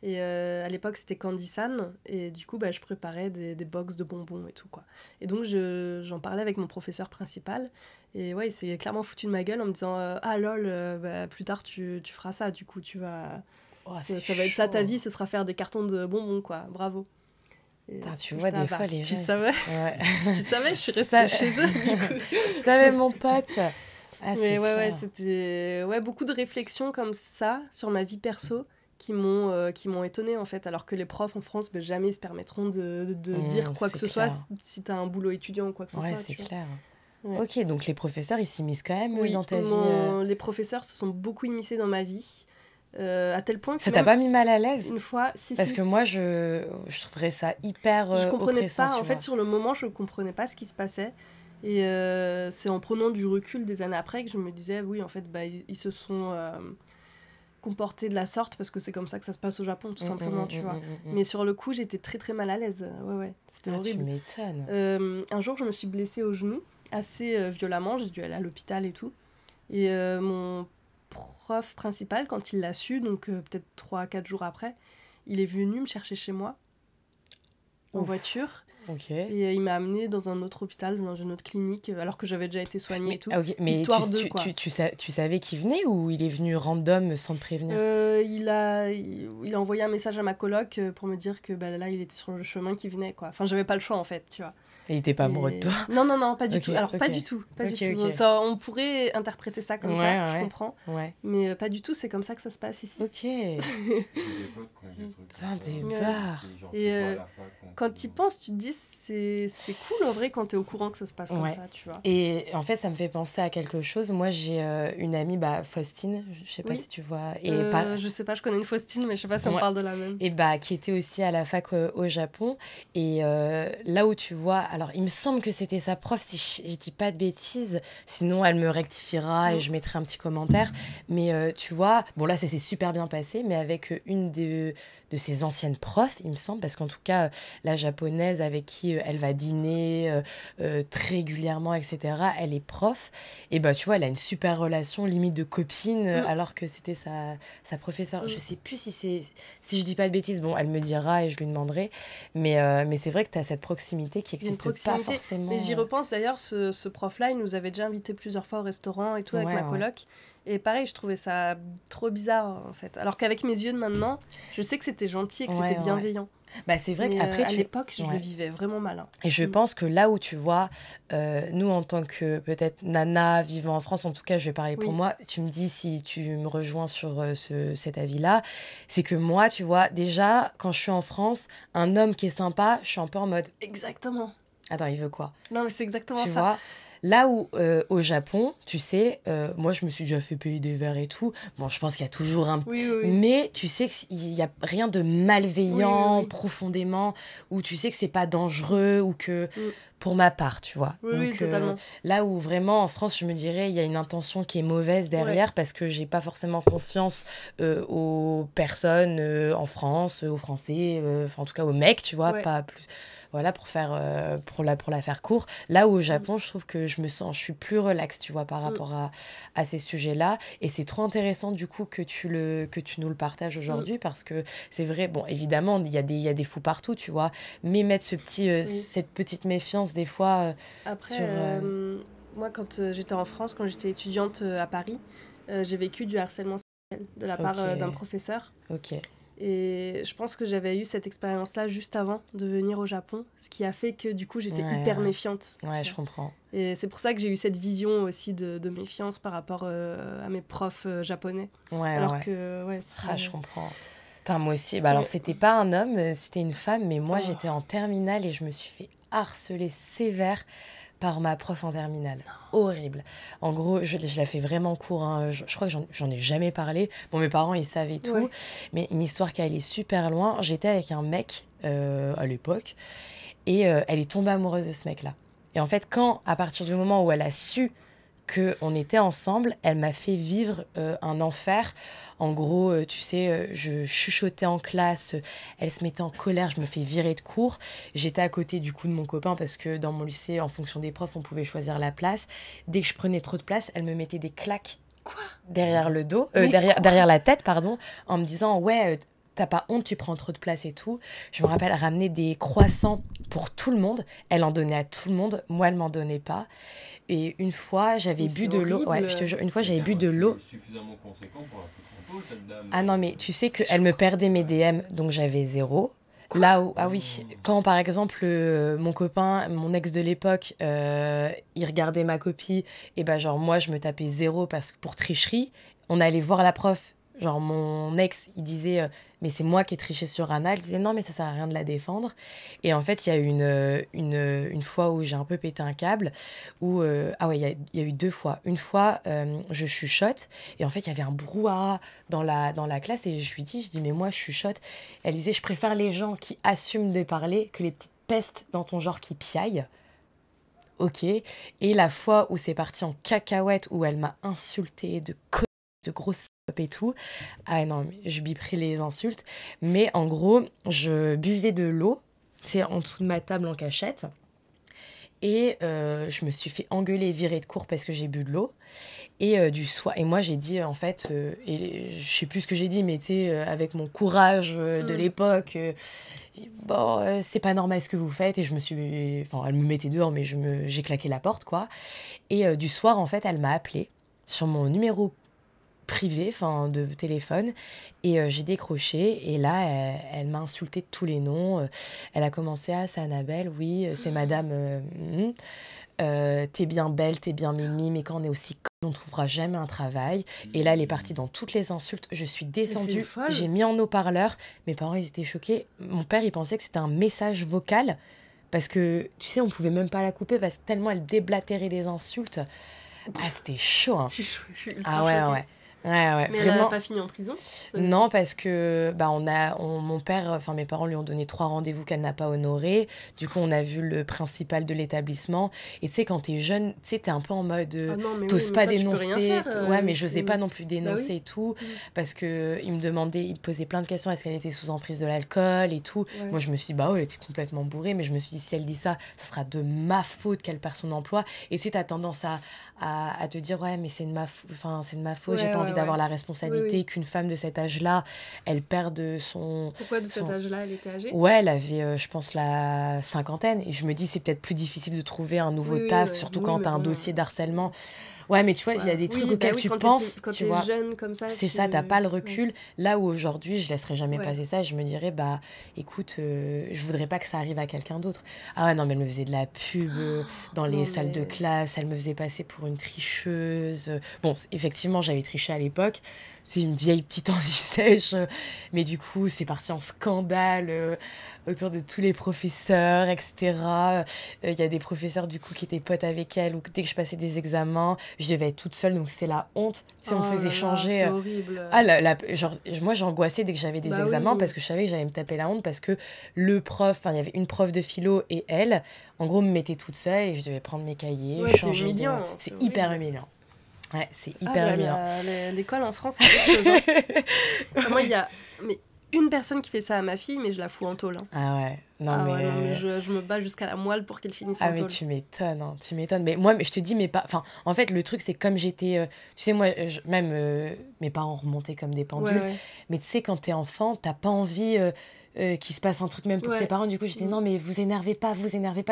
Et à l'époque c'était Candy-san et du coup je préparais des box de bonbons et tout quoi. Et donc j'en parlais avec mon professeur principal et il s'est clairement foutu de ma gueule en me disant ah lol plus tard tu feras ça, du coup tu vas ça va être ça ta vie, ce sera faire des cartons de bonbons quoi, bravo. Tu vois des fois les gens... Tu savais je suis restée chez eux du coup. Tu savais mon pote. Ah, Mais c'est ouais, clair. c'était beaucoup de réflexions comme ça sur ma vie perso qui m'ont étonnée en fait. Alors que les profs en France, ben, jamais ils se permettront de dire quoi que C'est ce soit clair. si t'as un boulot étudiant ou quoi que ce Ouais, soit. c'est Tu vois. clair. Ouais. Ok, donc les professeurs, ils s'immiscent quand même Oui, dans ta vie. les professeurs se sont beaucoup immiscés dans ma vie, à tel point que Ça t'a même pas mis mal à l'aise? une fois, Parce que moi, je trouverais ça hyper je comprenais oppressant, pas. tu En fait, vois. sur le moment, je comprenais pas ce qui se passait. Et c'est en prenant du recul des années après que je me disais, oui, en fait, bah, ils se sont comportés de la sorte parce que c'est comme ça que ça se passe au Japon, tout simplement, tu vois. Mais sur le coup, j'étais très très mal à l'aise. Ouais, c'était Ah, tu horrible. m'étonnes. Un jour, je me suis blessée au genou assez violemment. J'ai dû aller à l'hôpital et tout. Et mon prof principal, quand il l'a su, donc peut-être 3 à 4 jours après, il est venu me chercher chez moi en Ouf. voiture. Ok. Et il m'a amenée dans un autre hôpital, dans une autre clinique, alors que j'avais déjà été soignée et tout. Ok, mais Histoire de, quoi. tu savais qu'il venait ou il est venu random sans te prévenir? Il a envoyé un message à ma coloc pour me dire que bah, là, il était sur le chemin qui venait, quoi. Enfin, j'avais pas le choix, en fait, tu vois. Et il était pas amoureux de toi? Non, pas du Ok, tout. Alors, ok. pas du tout. Pas Ok, du tout. ok. Ça, on pourrait interpréter ça comme ça, je Ouais. comprends. Ouais. Mais pas du tout, c'est comme ça que ça se passe ici. Ok. C'est un débat. Et quand tu y penses, tu te dis c'est cool en vrai quand t'es au courant que ça se passe comme ça, tu vois. Et en fait, ça me fait penser à quelque chose. Moi, j'ai une amie, bah, Faustine, je sais pas si tu vois. Et je sais pas, je connais une Faustine, mais je sais pas si on parle de la même. Et bah, qui était aussi à la fac au Japon. Et là où tu vois, alors il me semble que c'était sa prof, si je dis pas de bêtises, sinon elle me rectifiera et je mettrai un petit commentaire. Mais tu vois, bon là ça s'est super bien passé, mais avec une de ses anciennes profs, il me semble, parce qu'en tout cas, la japonaise avec qui elle va dîner très régulièrement, etc., elle est prof. Et bah tu vois, elle a une super relation, limite de copine, alors que c'était sa professeure. Je sais plus si je dis pas de bêtises, bon, elle me dira et je lui demanderai. Mais c'est vrai que tu as cette proximité qui n'existe pas forcément. Mais j'y repense d'ailleurs, ce prof-là, il nous avait déjà invité plusieurs fois au restaurant et tout avec ma coloc. Et pareil, je trouvais ça trop bizarre en fait. Alors qu'avec mes yeux de maintenant, je sais que c'était gentil et que c'était bienveillant. Bah, c'est vrai qu'après, à l'époque, je le vivais vraiment mal. Hein. Et je pense que là où tu vois, nous en tant que peut-être nana vivant en France, en tout cas, je vais parler pour moi, tu me dis si tu me rejoins sur cet avis-là, c'est que moi, tu vois, déjà, quand je suis en France, un homme qui est sympa, je suis un peu en mode... Exactement. Attends, il veut quoi? Non, mais c'est exactement ça. Tu vois? Là où, au Japon, tu sais, moi, je me suis déjà fait payer des verres et tout. Bon, je pense qu'il y a toujours un... Oui. Mais tu sais qu'il n'y a rien de malveillant profondément, où tu sais que c'est pas dangereux, ou que... Pour ma part, tu vois. Oui, totalement. Là où vraiment, en France, je me dirais, il y a une intention qui est mauvaise derrière, parce que j'ai pas forcément confiance aux personnes en France, aux Français, en tout cas aux mecs, tu vois, pas plus... Voilà, pour la faire court. Là où au Japon, je trouve que je suis plus relax, tu vois, par rapport à ces sujets-là. Et c'est trop intéressant, du coup, que tu nous le partages aujourd'hui, parce que c'est vrai, bon, évidemment, il y a des fous partout, tu vois, mais mettre cette petite méfiance, des fois, Après, moi, quand j'étais en France, quand j'étais étudiante à Paris, j'ai vécu du harcèlement sexuel de la part d'un professeur. Ok. Et je pense que j'avais eu cette expérience-là juste avant de venir au Japon, ce qui a fait que du coup j'étais hyper méfiante. Ouais, je comprends. Et c'est pour ça que j'ai eu cette vision aussi de méfiance par rapport à mes profs japonais. Alors que, je comprends. Moi aussi. Bah, alors, c'était pas un homme, c'était une femme, mais moi j'étais en terminale et je me suis fait harceler sévère par ma prof en terminale. Horrible. En gros, je la fais vraiment court. Hein. Je crois que j'en ai jamais parlé. Bon, mes parents, ils savaient tout. Mais une histoire qui allait super loin. J'étais avec un mec à l'époque. Et elle est tombée amoureuse de ce mec-là. Et en fait, à partir du moment où elle a su qu'on était ensemble, elle m'a fait vivre un enfer. En gros, tu sais, je chuchotais en classe, elle se mettait en colère, je me fais virer de cours. J'étais à côté du coup de mon copain parce que dans mon lycée, en fonction des profs, on pouvait choisir la place. Dès que je prenais trop de place, elle me mettait des claques derrière le dos, derrière la tête, pardon, en me disant « Ouais, t'as pas honte, tu prends trop de place et tout ». Je me rappelle ramener des croissants pour tout le monde. Elle en donnait à tout le monde, moi, elle m'en donnait pas. Et une fois, j'avais bu de l'eau. Ouais, je te jure, une fois, j'avais bu de l'eau. Suffisamment conséquent pour la foutre en pot, cette dame. Ah non, mais tu sais qu'elle me perdait mes DM, donc j'avais 0. Là où, ah oui, quand par exemple mon copain, mon ex de l'époque, il regardait ma copie, et ben genre moi je me tapais 0 pour tricherie. On allait voir la prof, genre mon ex, il disait mais c'est moi qui ai triché sur Anna. Elle disait non mais ça sert à rien de la défendre. Et en fait il y a eu une fois où j'ai un peu pété un câble, où ah ouais il y a eu 2 fois. Une fois je chuchote et en fait il y avait un brouhaha dans la classe et je lui dis mais moi je chuchote. Elle disait je préfère les gens qui assument de parler que les petites pestes dans ton genre qui piaillent. Ok. Et la fois où c'est parti en cacahuète, où elle m'a insultée de grosses salopes et tout. Ah non, mais je biperai les insultes. Mais en gros, je buvais de l'eau, c'est en dessous de ma table en cachette. Et je me suis fait engueuler et virer de cours parce que j'ai bu de l'eau. Et du soir, et moi j'ai dit en fait, et je sais plus ce que j'ai dit, mais tu sais, avec mon courage de l'époque, bon, c'est pas normal ce que vous faites. Et je me suis, enfin, elle me mettait dehors, mais j'ai claqué la porte, quoi. Et du soir, en fait, elle m'a appelé sur mon numéro privé, enfin de téléphone, et j'ai décroché. Et là, elle m'a insulté de tous les noms. Elle a commencé à c'est Annabelle, oui, c'est Madame. T'es bien belle, t'es bien mimi, mais quand on est aussi on ne trouvera jamais un travail. Et là, elle est partie dans toutes les insultes. Je suis descendue, j'ai mis en haut-parleur. Mes parents, ils étaient choqués. Mon père, il pensait que c'était un message vocal. Parce que, tu sais, on pouvait même pas la couper parce que tellement elle déblatérait des insultes. Ah, c'était chaud, hein. Je suis ultra Ah ouais, choquée. ouais. Ouais, Mais vraiment. elle n'a pas fini en prison? Non, parce que bah, mon père, enfin mes parents lui ont donné 3 rendez-vous qu'elle n'a pas honorés. Du coup, on a vu le principal de l'établissement. Et tu sais, quand t'es jeune, tu sais, t'es un peu en mode t'oses pas dénoncer. Ouais, mais je n'osais pas non plus dénoncer et tout. Parce qu'il me demandait, il me posait plein de questions. Est-ce qu'elle était sous emprise de l'alcool et tout. Ouais. Moi, je me suis dit, bah ouais, elle était complètement bourrée. Mais je me suis dit, si elle dit ça, ça sera de ma faute qu'elle perd son emploi. Et tu sais, t'as tendance à te dire, ouais, mais c'est de ma faute, j'ai pas envie d'avoir la responsabilité qu'une femme de cet âge-là, elle perde son... Pourquoi de cet âge-là, elle était âgée? Ouais, elle avait, je pense, la cinquantaine. Et je me dis, c'est peut-être plus difficile de trouver un nouveau taf, surtout quand t'as un dossier d'harcèlement. Ouais, mais tu vois, il y a des trucs auxquels tu penses, quand tu t'es vois. jeune comme ça. C'est ça, t'as pas le recul. Là où aujourd'hui, je laisserai jamais passer ça, je me dirais, bah, écoute, je voudrais pas que ça arrive à quelqu'un d'autre. Ah ouais, non, mais elle me faisait de la pub dans les salles de classe, elle me faisait passer pour une tricheuse. Bon, effectivement, j'avais triché à l'époque. C'est une vieille petite anti-sèche. Mais du coup, c'est parti en scandale autour de tous les professeurs, etc. Il y a des professeurs, du coup, qui étaient potes avec elle. Ou dès que je passais des examens, je devais être toute seule. Donc, c'était la honte. Tu sais, on faisait changer... C'est horrible. Genre, moi, j'angoissais dès que j'avais des examens parce que je savais que j'allais me taper la honte parce que le prof... Enfin, il y avait une prof de philo et elle, en gros, me mettait toute seule et je devais prendre mes cahiers, changer. C'est humiliant. C'est hyper humiliant. Ouais, c'est hyper humiliant. L'école en France, c'est quelque chose. Hein. Moi, il y a une personne qui fait ça à ma fille, mais je la fous en tôle. Hein. Ah ouais. Non, mais je me bats jusqu'à la moelle pour qu'elle finisse en tôle. Ah mais tu m'étonnes, hein, tu m'étonnes. Mais moi, je te dis, enfin, en fait, le truc, c'est comme j'étais... tu sais, moi, même mes parents remontaient comme des pendules. Ouais. Mais tu sais, quand t'es enfant, t'as pas envie... qu'il se passe un truc même pour tes parents. Du coup, j'étais non, mais vous énervez pas,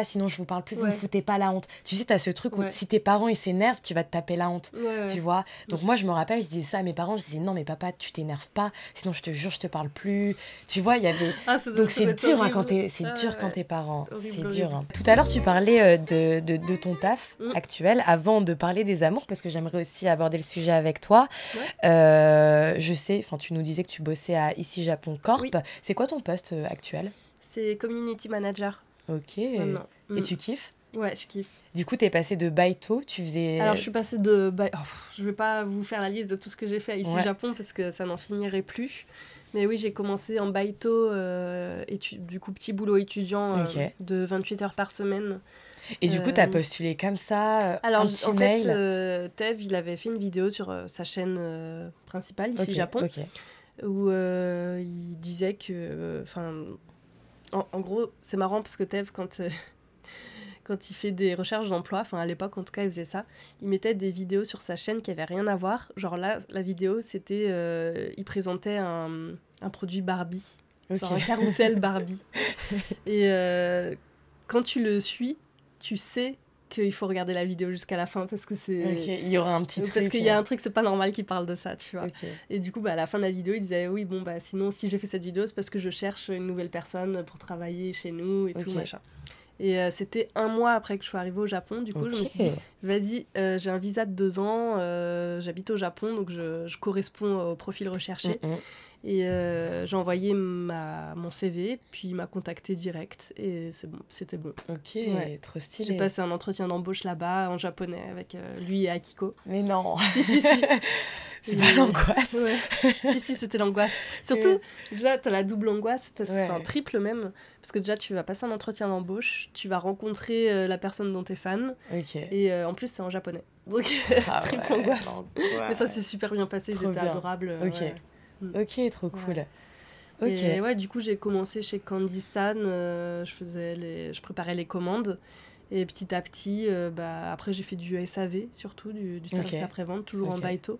sinon je vous parle plus, vous me foutez pas la honte. Tu sais, t'as ce truc où si tes parents ils s'énervent, tu vas te taper la honte. Tu vois. Donc, moi, je me rappelle, je disais ça à mes parents, je disais non, mais papa, tu t'énerves pas, sinon je te jure, je te parle plus. Tu vois, il y avait. Donc, c'est dur hein, quand t'es parents. C'est dur. Hein. Tout à l'heure, tu parlais de ton taf actuel avant de parler des amours, parce que j'aimerais aussi aborder le sujet avec toi. Je sais, tu nous disais que tu bossais à Ici Japon Corp. C'est quoi ton poste actuel? C'est community manager. Ok. Et tu kiffes? Ouais, je kiffe. Du coup, t'es passée de baito, tu faisais... Alors, je suis passée de... je vais pas vous faire la liste de tout ce que j'ai fait ici au Japon, parce que ça n'en finirait plus. Mais oui, j'ai commencé en baito, du coup, petit boulot étudiant de 28 heures par semaine. Et du coup, t'as postulé comme ça, alors, un petit mail. fait, Tev, il avait fait une vidéo sur sa chaîne principale, ici Japon, où il disait que... en gros, c'est marrant parce que Tev, quand il fait des recherches d'emploi, à l'époque en tout cas il faisait ça, il mettait des vidéos sur sa chaîne qui n'avaient rien à voir. Genre là, la vidéo c'était, il présentait un produit Barbie, genre un carrousel Barbie. Et quand tu le suis, tu sais qu'il faut regarder la vidéo jusqu'à la fin parce que c'est... Ok, il y aura un petit truc. Parce qu'il y a un truc, c'est pas normal qu'il parle de ça, tu vois. Okay. Et du coup, à la fin de la vidéo, il disait, oui, bon, sinon, si j'ai fait cette vidéo, c'est parce que je cherche une nouvelle personne pour travailler chez nous et tout, machin. Et c'était 1 mois après que je sois arrivée au Japon. Du coup, je me suis dit, vas-y, j'ai un visa de 2 ans, j'habite au Japon, donc je corresponds au profil recherché. Et j'ai envoyé mon CV, puis il m'a contacté direct, et c'était bon. Ok, trop stylé. J'ai passé un entretien d'embauche là-bas, en japonais, avec lui et Akiko. Mais non. Si. C'est pas l'angoisse. Si, c'était l'angoisse. Surtout, déjà, t'as la double angoisse, enfin triple même, parce que déjà, tu vas passer un entretien d'embauche, tu vas rencontrer la personne dont t'es fan, et en plus, c'est en japonais. Donc, triple angoisse. Mais ça s'est super bien passé, ils étaient adorables. Ok, trop cool. Et du coup, j'ai commencé chez Candy-san, je préparais les commandes. Et petit à petit, après, j'ai fait du SAV, surtout, du service après-vente, toujours en baito.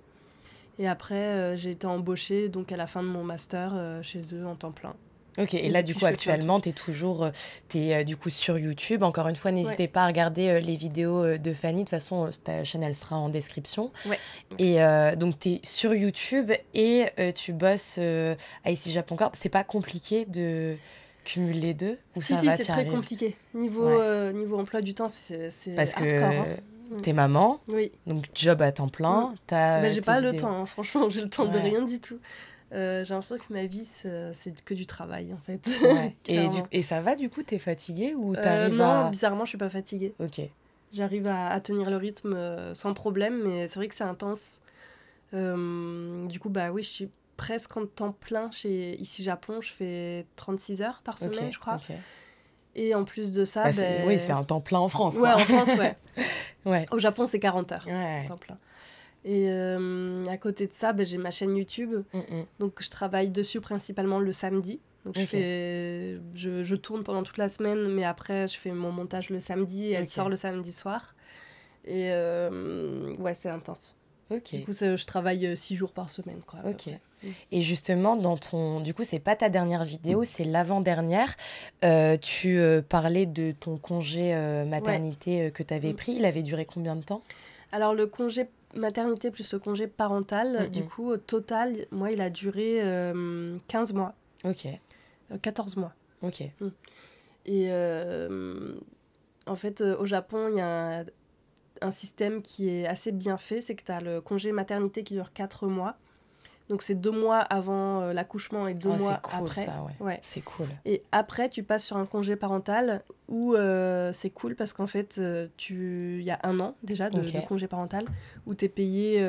Et après, j'ai été embauchée donc, à la fin de mon master chez eux en temps plein. Ok, et là, du coup, actuellement, tu es du coup sur YouTube. Encore une fois, n'hésitez pas à regarder les vidéos de Fanny. De toute façon, ta chaîne, elle sera en description. Ouais. Et donc, tu es sur YouTube et tu bosses à Ici Japon Corp. C'est pas compliqué de cumuler les deux ou Si, c'est très compliqué. Niveau emploi du temps, c'est parce hardcore. Que t'es maman, donc job à temps plein. J'ai pas le temps, hein. Franchement, j'ai le temps de rien du tout. J'ai l'impression que ma vie, c'est que du travail, en fait. Et ça va, du coup, t'es fatiguée ou Non, bizarrement, je suis pas fatiguée. Ok. J'arrive à tenir le rythme sans problème, mais c'est vrai que c'est intense. Du coup, oui, je suis presque en temps plein chez Ici Japon. Je fais 36 heures par semaine, je crois. Et en plus de ça... Oui, c'est un temps plein en France. Ouais, en France, ouais. Au Japon, c'est 40 heures, temps plein. Et à côté de ça, j'ai ma chaîne YouTube. Donc, je travaille dessus principalement le samedi. Donc, je tourne pendant toute la semaine, mais après, je fais mon montage le samedi et elle sort le samedi soir. Et c'est intense. Du coup, je travaille 6 jours par semaine, quoi. Et justement, du coup, c'est pas ta dernière vidéo, c'est l'avant-dernière. Tu parlais de ton congé maternité que tu avais pris. Il avait duré combien de temps ? Alors, le congé maternité plus le congé parental, du coup, au total, moi, il a duré 15 mois. 14 mois. Et en fait, au Japon, il y a un système qui est assez bien fait, c'est que tu as le congé maternité qui dure 4 mois. Donc, c'est 2 mois avant l'accouchement et 2 mois après. Ça, c'est cool. Et après, tu passes sur un congé parental où c'est cool parce qu'en fait, il y a 1 an déjà de congé parental où tu es payé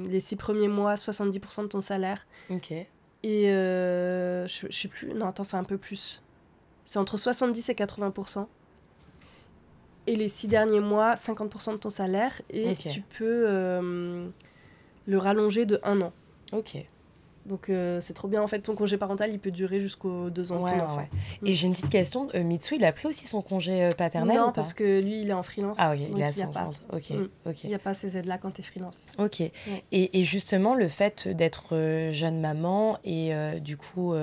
les 6 premiers mois 70% de ton salaire. Et je sais plus, non, attends, c'est un peu plus. C'est entre 70 et 80%. Et les 6 derniers mois, 50% de ton salaire. Et tu peux le rallonger de 1 an. Donc c'est trop bien, en fait, ton congé parental, il peut durer jusqu'aux 2 ans de ton enfant. Et j'ai une petite question, Mitsu, il a pris aussi son congé paternel ou pas ? Non, parce que lui, il est en freelance. Ah ok, donc il a son compte. Il n'y a pas ces aides-là quand tu es freelance. Et justement, le fait d'être jeune maman et du coup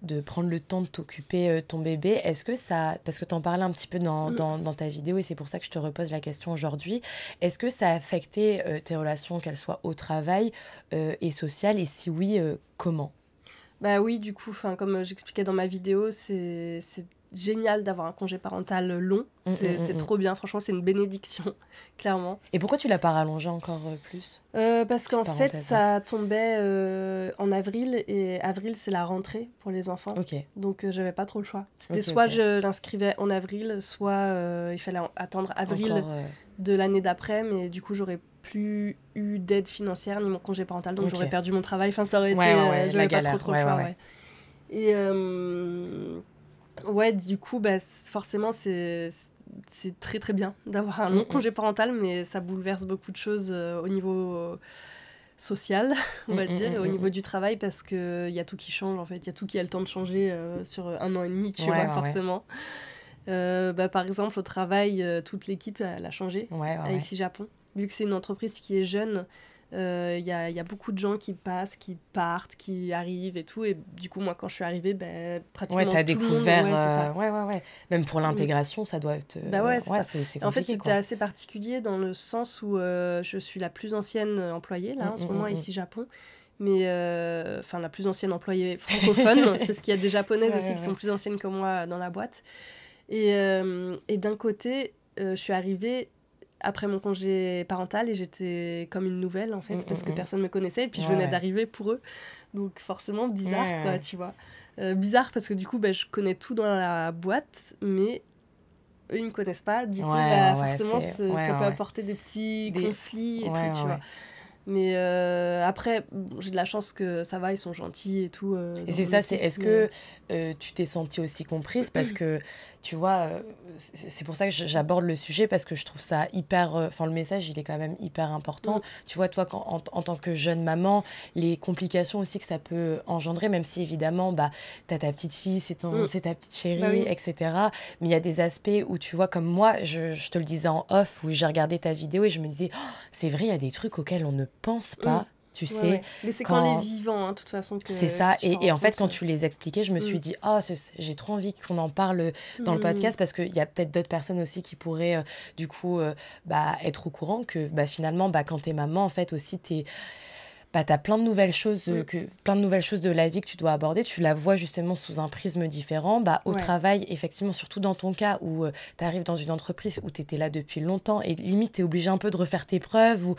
de prendre le temps de t'occuper ton bébé, est-ce que ça... Parce que tu en parlais un petit peu dans ta vidéo et c'est pour ça que je te repose la question aujourd'hui. Est-ce que ça a affecté tes relations, qu'elles soient au travail et sociales ? Et si oui, comment ? Oui, du coup, comme j'expliquais dans ma vidéo, c'est génial d'avoir un congé parental long. C'est trop bien, franchement, c'est une bénédiction, clairement. Et pourquoi tu l'as pas rallongé encore plus ? Parce qu'en fait, ça tombait en avril, et avril, c'est la rentrée pour les enfants. Donc, j'avais pas trop le choix. C'était soit je l'inscrivais en avril, soit il fallait attendre avril de l'année d'après, mais du coup, j'aurais plus eu d'aide financière ni mon congé parental, donc j'aurais perdu mon travail. Enfin, ça aurait été... j'avais pas trop le choix, Et... du coup, forcément, c'est très très bien d'avoir un long congé parental, mais ça bouleverse beaucoup de choses au niveau social, on va dire, et au niveau du travail, parce qu'il y a tout qui change, en fait. Il y a tout qui a le temps de changer sur 1 an et demi, tu vois, forcément. Par exemple, au travail, toute l'équipe, elle a changé à Ici Japon. Vu que c'est une entreprise qui est jeune, y a beaucoup de gens qui passent, qui partent, qui arrivent et tout. Et du coup, moi, quand je suis arrivée, pratiquement Ouais, t'as tout le monde... découvert... Ouais, c'est ça. Ouais. Même pour l'intégration, ça doit être... Bah ouais, c'est ça. c'est En fait, compliqué, c'était quoi. assez particulier dans le sens où je suis la plus ancienne employée, là, en ce moment, ici, Japon. Mais, enfin, la plus ancienne employée francophone, parce qu'il y a des japonaises aussi qui sont plus anciennes que moi dans la boîte. Et d'un côté, je suis arrivée après mon congé parental et j'étais comme une nouvelle, en fait, parce que personne ne me connaissait. Et puis, je venais d'arriver pour eux. Donc, forcément, bizarre, quoi, tu vois. Bizarre parce que, du coup, je connais tout dans la boîte, mais eux, ils me connaissent pas. Du coup, forcément, ça peut apporter des petits conflits et tout, tu vois. Mais après, j'ai de la chance que ça va, ils sont gentils et tout. Et c'est ça, est-ce que tu t'es sentie aussi comprise? Parce que, tu vois, c'est pour ça que j'aborde le sujet, parce que je trouve ça hyper... Enfin, le message, il est quand même hyper important. Tu vois, toi, en tant que jeune maman, les complications aussi que ça peut engendrer, même si, évidemment, t'as ta petite fille, c'est ta petite chérie, etc. Mais il y a des aspects où, tu vois, comme moi, je te le disais en off, où j'ai regardé ta vidéo et je me disais, oh, c'est vrai, il y a des trucs auxquels on ne pense pas. Tu sais, ouais. Mais c'est quand on est vivant, de toute façon. C'est ça. Et en fait, quand tu les expliquais, je me suis dit, oh, j'ai trop envie qu'on en parle dans le podcast, parce qu'il y a peut-être d'autres personnes aussi qui pourraient, du coup, être au courant que finalement, quand t'es maman, en fait, aussi, t'as plein de nouvelles choses de la vie que tu dois aborder. Tu la vois justement sous un prisme différent. Au travail, effectivement, surtout dans ton cas où tu arrives dans une entreprise où tu étais là depuis longtemps et limite tu es obligé un peu de refaire tes preuves, ou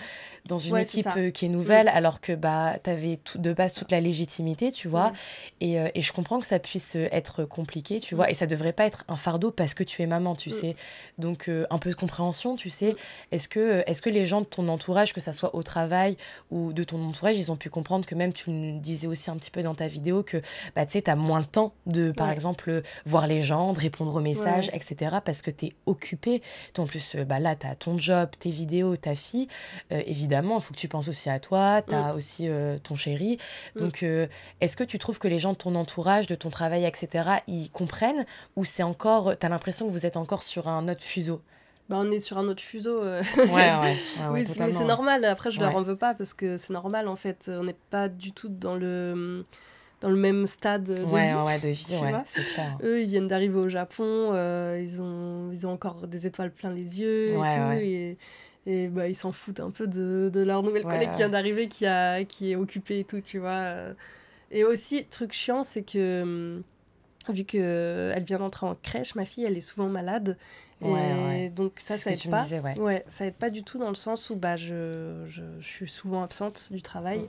dans une équipe qui est nouvelle, alors que tu avais de base toute la légitimité, tu vois. Et je comprends que ça puisse être compliqué, tu vois. Et ça devrait pas être un fardeau parce que tu es maman, tu sais. Donc un peu de compréhension, tu sais. Est-ce que les gens de ton entourage, que ça soit au travail ou de ton entourage, ils ont pu comprendre que, même tu le disais aussi un petit peu dans ta vidéo, que tu sais, tu as moins le temps de, par exemple, voir les gens, de répondre aux messages, etc. parce que tu es occupée. En plus, là, tu as ton job, tes vidéos, ta fille. Évidemment, il faut que tu penses aussi à toi, tu as aussi ton chéri. Donc, est-ce que tu trouves que les gens de ton entourage, de ton travail, etc., ils comprennent, ou c'est encore, tu as l'impression que vous êtes encore sur un autre fuseau? On est sur un autre fuseau. Ouais, oui, mais c'est normal. Après, je leur en veux pas, parce que c'est normal, en fait. On n'est pas du tout dans le même stade de vie. C'est clair. Eux, ils viennent d'arriver au Japon. Ils ont encore des étoiles plein les yeux et tout. Et ils s'en foutent un peu de leur nouvelle collègue qui vient d'arriver, qui est occupée et tout, tu vois. Et aussi, truc chiant, c'est que... vu qu'elle vient d'entrer en crèche, ma fille, elle est souvent malade. Donc ça aide pas. Ça aide pas du tout, dans le sens où je suis souvent absente du travail.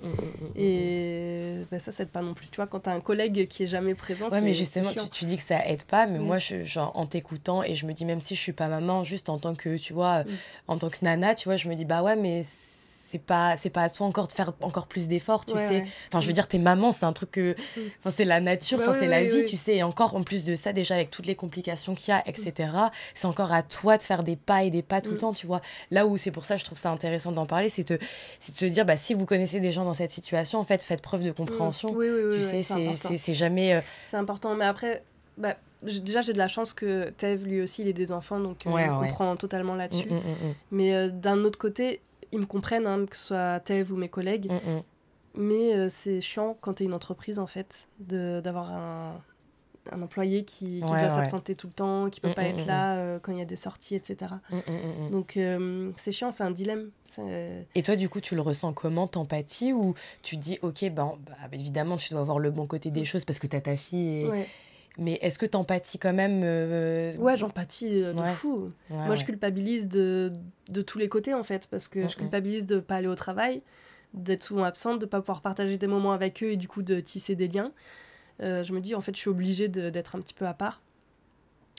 Et ça aide pas non plus. Tu vois, quand t'as un collègue qui est jamais présent, mais justement, tu dis que ça aide pas, mais moi, genre, en t'écoutant, et je me dis, même si je suis pas maman, juste en tant que, tu vois, en tant que nana, tu vois, je me dis, mais c'est pas à toi encore de faire encore plus d'efforts, tu sais. Enfin, je veux dire, t'es maman, c'est un truc que... Enfin, c'est la nature, c'est la vie, tu sais. Et encore, en plus de ça, déjà, avec toutes les complications qu'il y a, etc., c'est encore à toi de faire des pas et des pas tout le temps, tu vois. Là où, c'est pour ça, je trouve ça intéressant d'en parler, c'est de se dire, si vous connaissez des gens dans cette situation, en fait, faites preuve de compréhension. Tu sais, c'est jamais... C'est important, mais après... déjà, j'ai de la chance que Tev, lui aussi, il ait des enfants, donc il comprend totalement là-dessus. Mais d'un autre côté... Ils me comprennent, hein, que ce soit Tev ou mes collègues. Mais c'est chiant quand t'es une entreprise, en fait, d'avoir un employé qui doit s'absenter tout le temps, qui peut pas être là quand il y a des sorties, etc. Donc c'est chiant, c'est un dilemme. Et toi, du coup, tu le ressens comment? T'empathies, ou tu dis, ok, évidemment, tu dois avoir le bon côté des choses parce que t'as ta fille et... Mais est-ce que t'empathies quand même Ouais, j'empathie de fou. Moi, je culpabilise de tous les côtés, en fait, parce que je culpabilise de pas aller au travail, d'être souvent absente, de pas pouvoir partager des moments avec eux et du coup de tisser des liens. Je me dis, en fait, je suis obligée d'être un petit peu à part.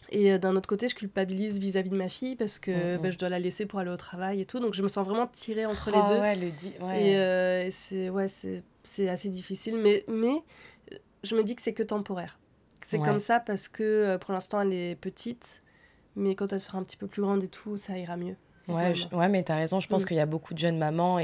Et d'un autre côté, je culpabilise vis-à-vis de ma fille, parce que je dois la laisser pour aller au travail et tout. Donc, je me sens vraiment tirée entre les deux. Et c'est assez difficile. Mais je me dis que c'est que temporaire. C'est comme ça parce que pour l'instant, elle est petite, mais quand elle sera un petit peu plus grande et tout, ça ira mieux. Mais t'as raison. Je pense qu'il y a beaucoup de jeunes mamans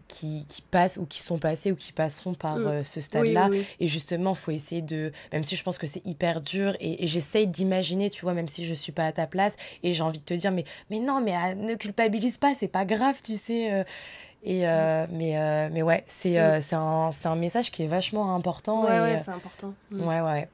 qui passent, ou qui sont passées, ou qui passeront par ce stade-là. Et justement, il faut essayer de... Même si je pense que c'est hyper dur, et j'essaye d'imaginer, tu vois, même si je ne suis pas à ta place, et j'ai envie de te dire, mais non, mais ne culpabilise pas, c'est pas grave, tu sais... Mais ouais, c'est un message qui est vachement important. Ouais, c'est important. Ouais.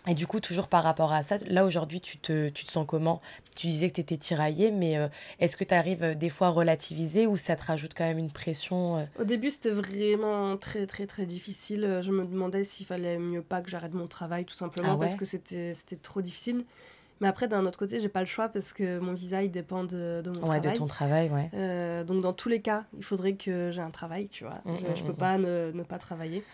Et du coup, toujours par rapport à ça, là aujourd'hui, tu te sens comment? Tu disais que tu étais tiraillée, mais est-ce que tu arrives des fois à relativiser ou ça te rajoute quand même une pression? Au début, c'était vraiment très, très, très difficile. Je me demandais s'il fallait mieux pas que j'arrête mon travail, tout simplement, parce que c'était trop difficile. Mais après, d'un autre côté, j'ai pas le choix parce que mon visa, il dépend de mon travail. De ton travail, ouais. Donc, dans tous les cas, il faudrait que j'ai un travail, tu vois. Je peux pas ne pas travailler.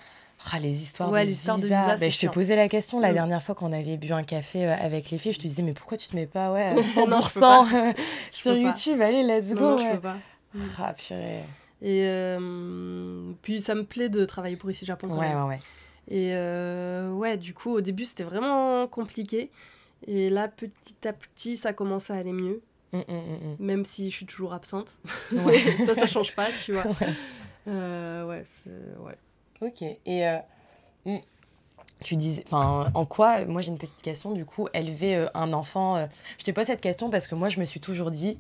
Les histoires de visa. Je te posais la question la dernière fois qu'on avait bu un café avec les filles. Je te disais, mais pourquoi tu te mets pas 100% non, sur YouTube? Allez, let's go. Non, je peux pas. Purée. Et puis, ça me plaît de travailler pour Ici Japon quand même. Ouais. Et du coup, au début, c'était vraiment compliqué. Et là, petit à petit, ça commence à aller mieux. Même si je suis toujours absente. ça change pas, tu vois. Ouais. Ok. Et tu disais, en quoi, moi j'ai une petite question, du coup, élever un enfant, je te pose cette question parce que moi je me suis toujours dit,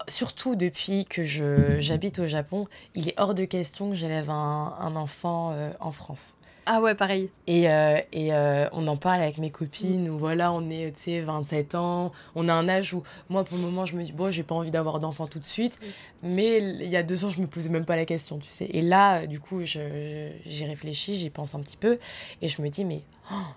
surtout depuis que j'habite au Japon, il est hors de question que j'élève un enfant en France. Ah ouais, pareil. Et on en parle avec mes copines, où voilà, on est, 27 ans, on a un âge où, moi, pour le moment, je me dis, j'ai pas envie d'avoir d'enfant tout de suite, mais il y a 2 ans, je me posais même pas la question, tu sais. Et là, du coup, j'y réfléchis, j'y pense un petit peu, et je me dis, mais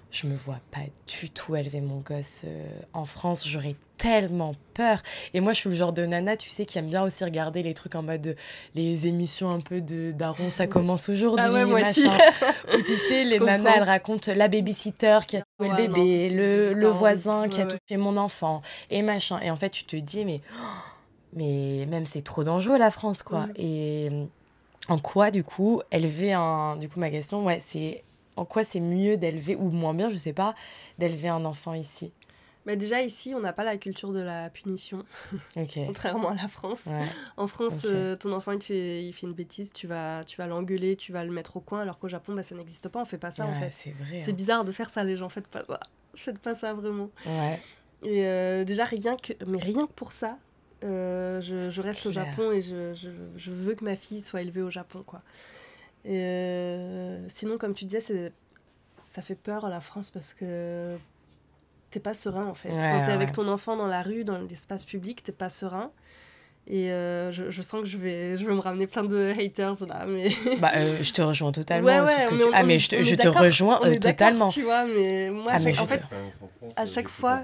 je me vois pas du tout élever mon gosse en France, j'aurais tellement peur. Et moi, je suis le genre de nana, tu sais, qui aime bien aussi regarder les trucs en mode les émissions un peu de Daron, ça commence aujourd'hui, moi aussi. Où tu sais, les nanas, elles racontent la babysitter qui a sauvé le bébé, le voisin qui a touché mon enfant, et machin. Et en fait, tu te dis, mais même c'est trop dangereux la France, quoi. Et en quoi, du coup, ma question, c'est en quoi c'est mieux d'élever, ou moins bien, je sais pas, d'élever un enfant ici? Mais déjà, ici, on n'a pas la culture de la punition, contrairement à la France. Ouais. En France, ton enfant, il fait une bêtise, tu vas l'engueuler, tu vas le mettre au coin, alors qu'au Japon, ça n'existe pas, on fait pas ça, en fait. C'est vrai. C'est bizarre de faire ça, les gens, faites pas ça. Faites pas ça, vraiment. Ouais. Et déjà, rien que pour ça, je reste au Japon et je veux que ma fille soit élevée au Japon, quoi. Et sinon, comme tu disais, ça fait peur à la France parce que t'es pas serein, en fait. Quand t'es avec ton enfant dans la rue, dans l'espace public, t'es pas serein. Et je sens que je vais me ramener plein de haters là, mais je te rejoins totalement. Je te rejoins totalement. Tu vois, mais moi, en fait, à chaque fois,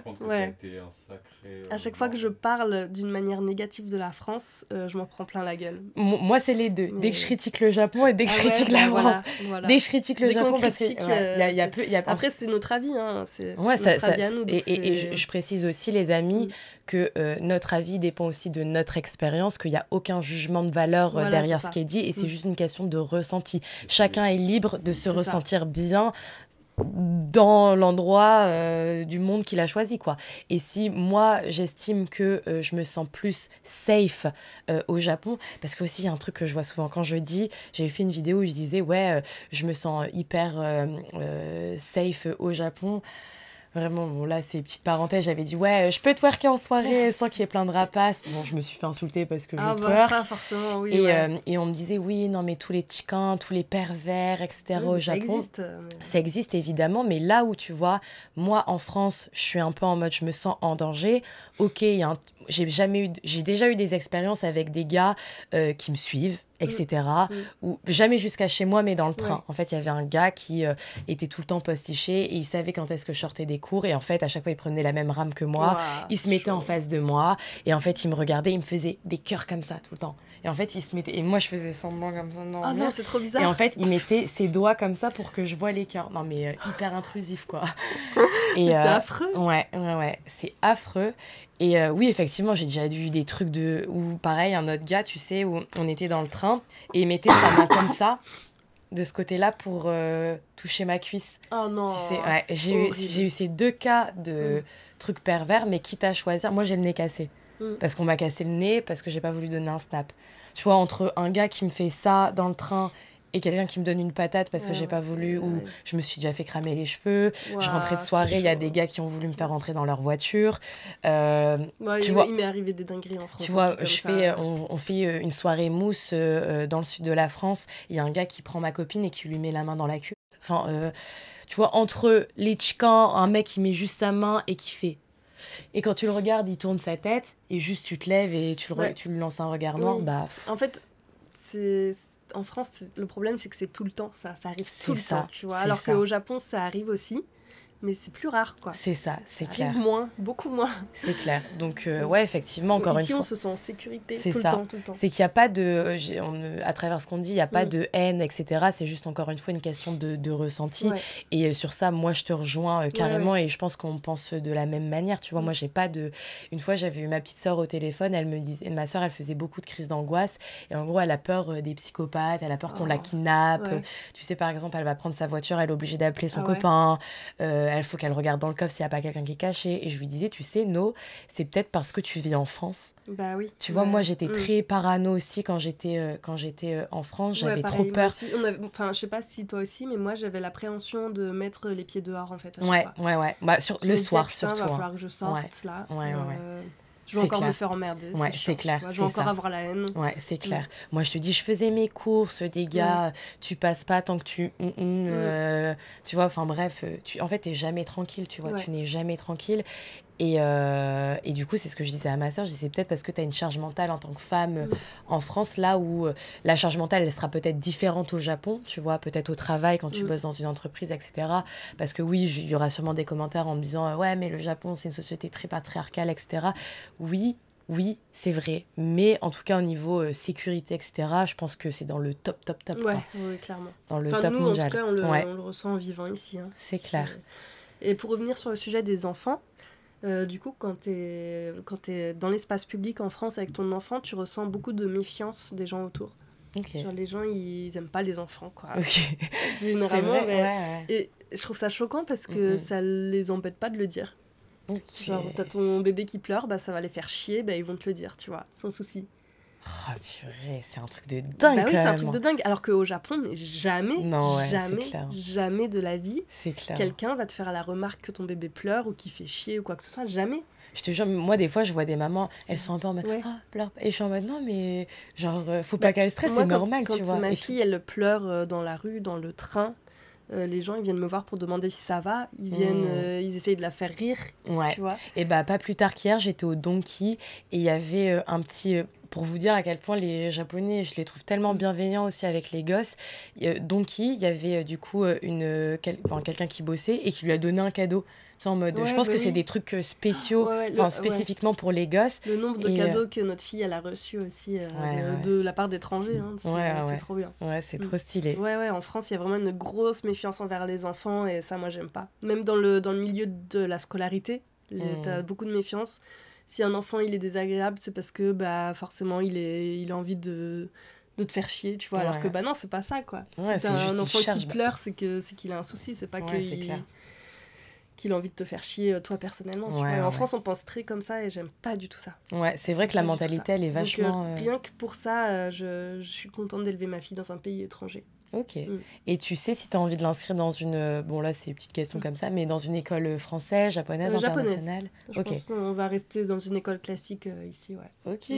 à chaque fois que je parle d'une manière négative de la France, je m'en prends plein la gueule. Moi, c'est les deux. Dès que je critique le Japon et dès que je critique la France. Voilà. Dès que je critique le Japon, parce que après, c'est notre avis, hein. C'est notre avis à nous. Et je précise aussi, les amis, que notre avis dépend aussi de notre expérience, qu'il n'y a aucun jugement de valeur derrière ce qui est dit, et c'est juste une question de ressenti. Chacun est libre de se ressentir bien dans l'endroit du monde qu'il a choisi, quoi. Et si moi j'estime que je me sens plus safe au Japon, parce que aussi il y a un truc que je vois souvent quand j'avais fait une vidéo où je disais je me sens hyper safe au Japon. Vraiment, bon, là, c'est petite parenthèse, j'avais dit, je peux twerker en soirée sans qu'il y ait plein de rapaces. Bon, je me suis fait insulter parce que je twerk. Ça, forcément, oui. Et on me disait, oui, non, mais tous les chickens, tous les pervers, etc. au Japon. Ça existe, évidemment, mais là où, tu vois, moi, en France, je suis un peu en mode, je me sens en danger. Ok, j'ai déjà eu des expériences avec des gars qui me suivent, etc. Ou jamais jusqu'à chez moi, mais dans le train. En fait, il y avait un gars qui était tout le temps postiché et il savait quand est-ce que je sortais des cours. Et en fait, à chaque fois, il prenait la même rame que moi. Il se mettait en face de moi. Et en fait, il me regardait, il me faisait des cœurs comme ça tout le temps. Et en fait, il se mettait... Et moi, je faisais semblant comme ça. Non, c'est trop bizarre. Et en fait, il mettait ses doigts comme ça pour que je voie les cœurs. Non, mais hyper intrusif, quoi. Et, c'est affreux. Ouais. C'est affreux. Et oui, effectivement, j'ai déjà vu des trucs où, pareil, un autre gars, tu sais, où on était dans le train et il mettait sa main comme ça, de ce côté-là, pour toucher ma cuisse. Oh non, tu sais, j'ai eu ces 2 cas de trucs pervers, mais quitte à choisir, moi j'ai le nez cassé. Parce qu'on m'a cassé le nez, parce que j'ai pas voulu donner un snap. Tu vois, entre un gars qui me fait ça dans le train et quelqu'un qui me donne une patate parce que j'ai pas voulu, ou je me suis déjà fait cramer les cheveux, je rentrais de soirée, il y a des gars qui ont voulu me faire rentrer dans leur voiture. Tu vois, il m'est arrivé des dingueries en France. Tu vois, on fait une soirée mousse dans le sud de la France, il y a un gars qui prend ma copine et qui lui met la main dans la culotte. Enfin, tu vois, entre les tchikans, un mec qui met juste sa main et qui fait... Et quand tu le regardes, il tourne sa tête et juste tu te lèves et tu lui lances un regard noir. Bah, en fait, en France, le problème, c'est que c'est tout le temps. Ça arrive tout le temps, tu vois. Alors qu'au Japon, ça arrive aussi. Mais c'est plus rare, quoi. C'est ça, c'est clair. Arrive moins, beaucoup moins. C'est clair. Donc, ouais, effectivement, encore une fois... Ici, on se sent en sécurité tout le temps. C'est qu'il n'y a pas de... à travers ce qu'on dit, il n'y a pas de haine, etc. C'est juste, encore une fois, une question de ressenti. Ouais. Et sur ça, moi, je te rejoins carrément. Et je pense qu'on pense de la même manière. Tu vois, moi, j'ai pas de... Une fois, j'avais eu ma petite sœur au téléphone. Elle me disait... Ma sœur, elle faisait beaucoup de crises d'angoisse. Et en gros, elle a peur des psychopathes. Elle a peur qu'on la kidnappe. Ouais. Tu sais, par exemple, elle va prendre sa voiture. Elle est obligée d'appeler son copain. Il faut qu'elle regarde dans le coffre s'il n'y a pas quelqu'un qui est caché. Et je lui disais, tu sais, No, c'est peut-être parce que tu vis en France. Bah oui. Tu vois, moi, j'étais très parano aussi quand j'étais en France. J'avais trop peur. Enfin, je sais pas si toi aussi, mais moi, j'avais l'appréhension de mettre les pieds dehors, en fait. Ouais. Bah, le soir, surtout. Il va falloir que je sorte, là. Ouais. Je vais encore me faire emmerder. Ouais, c'est clair. Je vais encore avoir la haine. Ouais, c'est clair. Moi, je te dis, je faisais mes courses, des gars, tu passes pas tant que tu... tu vois, enfin bref, en fait, t'es jamais tranquille, tu vois, tu n'es jamais tranquille. Et du coup, c'est ce que je disais à ma sœur, je disais peut-être parce que tu as une charge mentale en tant que femme en France, là où la charge mentale, elle sera peut-être différente au Japon, tu vois, peut-être au travail, quand tu bosses dans une entreprise, etc. Parce que oui, il y aura sûrement des commentaires en me disant « Ouais, mais le Japon, c'est une société très patriarcale, etc. » Oui, c'est vrai. Mais en tout cas, au niveau sécurité, etc., je pense que c'est dans le top. Oui, clairement. Dans le top mondial. En tout cas, on le ressent en vivant ici. Hein. C'est clair. Et pour revenir sur le sujet des enfants, du coup, quand t'es dans l'espace public en France avec ton enfant, tu ressens beaucoup de méfiance des gens autour. Okay. Genre, les gens, ils aiment pas les enfants, quoi. Okay. Généralement, c'est vrai, Et je trouve ça choquant parce que ça les embête pas de le dire. Okay. Genre, t'as ton bébé qui pleure, bah ça va les faire chier, bah ils vont te le dire, tu vois, sans souci. Oh purée, c'est un truc de dingue. Bah oui, c'est un truc de dingue. Alors qu'au Japon, mais jamais de la vie, quelqu'un va te faire la remarque que ton bébé pleure ou qu'il fait chier ou quoi que ce soit. Jamais. Je te jure, moi, des fois, je vois des mamans, elles sont un peu en mode pleure. Et je suis en mode non, mais genre, faut pas qu'elle stresse, c'est normal, tu vois. Quand ma fille, elle pleure dans la rue, dans le train, les gens, ils viennent me voir pour demander si ça va. Ils viennent, ils essayent de la faire rire, tu vois. Et bah, pas plus tard qu'hier, j'étais au Donki et il y avait un petit... pour vous dire à quel point les Japonais, je les trouve tellement bienveillants aussi avec les gosses. Donki, il y avait du coup quelqu'un qui bossait et qui lui a donné un cadeau. En mode, je pense que c'est des trucs spéciaux, spécifiquement pour les gosses. Le nombre de cadeaux que notre fille elle a reçu aussi de la part d'étrangers, hein, c'est trop bien. Ouais, c'est trop stylé. Ouais, en France, il y a vraiment une grosse méfiance envers les enfants et ça, moi, j'aime pas. Même dans le milieu de la scolarité, t'as beaucoup de méfiance. Si un enfant, il est désagréable, c'est parce que, bah, forcément, il a envie de te faire chier, tu vois. Alors que, bah non, c'est pas ça, quoi. Si t'as un enfant qui pleure, c'est qu'il a un souci, c'est pas qu'il a envie de te faire chier toi personnellement. En France, on pense très comme ça et j'aime pas du tout ça. Ouais, c'est vrai que la mentalité, elle est vachement... Donc, rien que pour ça, je suis contente d'élever ma fille dans un pays étranger. Ok. Et tu sais si tu as envie de l'inscrire dans une... Bon, là, c'est une petite question comme ça, mais dans une école française, japonaise, internationale? Je pense qu'on va rester dans une école classique ici, ouais. Ok.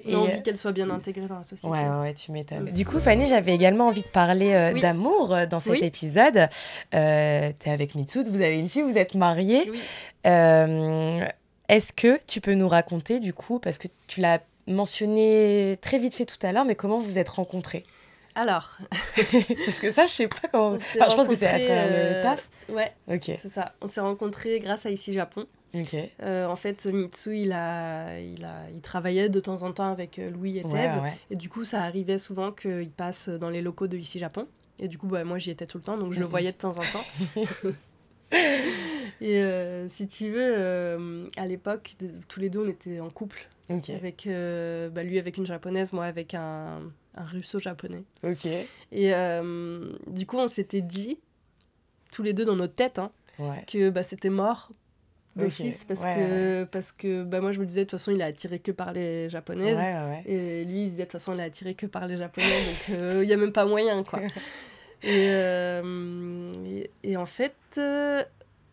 On a envie qu'elle soit bien intégrée dans la société. Ouais, tu m'étonnes. Du coup, Fanny, j'avais également envie de parler d'amour dans cet épisode. T'es avec Mitsout, vous avez une fille, vous êtes mariés. Oui. Est-ce que tu peux nous raconter, du coup, parce que tu l'as mentionné très vite fait tout à l'heure, mais comment vous êtes rencontrés? Alors, parce que ça, je sais pas comment... je pense que c'est à travers le taf. Ouais, c'est ça. On s'est rencontrés grâce à Ici Japon. En fait, Mitsu, il travaillait de temps en temps avec Louis et Thèves. Et du coup, ça arrivait souvent qu'il passe dans les locaux de Ici Japon. Et du coup, moi, j'y étais tout le temps, donc je le voyais de temps en temps. Et si tu veux, à l'époque, tous les deux, on était en couple. Avec, lui avec une japonaise, moi avec un russo-japonais. Et du coup, on s'était dit, tous les deux dans notre tête, que c'était mort. d'office parce que bah, moi je me disais de toute façon il est attiré que par les japonaises et lui il se disait de toute façon il est attiré que par les japonais donc il y a même pas moyen quoi. Et en fait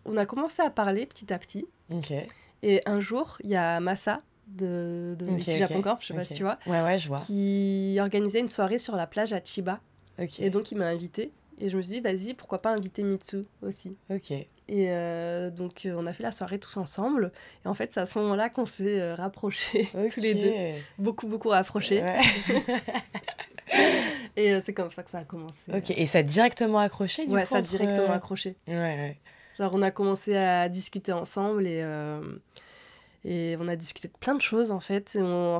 on a commencé à parler petit à petit. Et un jour il y a Massa de ici Japon Corp, je sais pas si tu vois, je vois, qui organisait une soirée sur la plage à Chiba. Et donc il m'a invitée et je me suis dit vas-y pourquoi pas inviter Mitsu aussi. Et donc on a fait la soirée tous ensemble et en fait c'est à ce moment-là qu'on s'est rapprochés tous les deux, beaucoup rapprochés. Et c'est comme ça que ça a commencé. Et ça a directement accroché du coup ça a directement accroché. Genre on a commencé à discuter ensemble et on a discuté de plein de choses en fait. Et on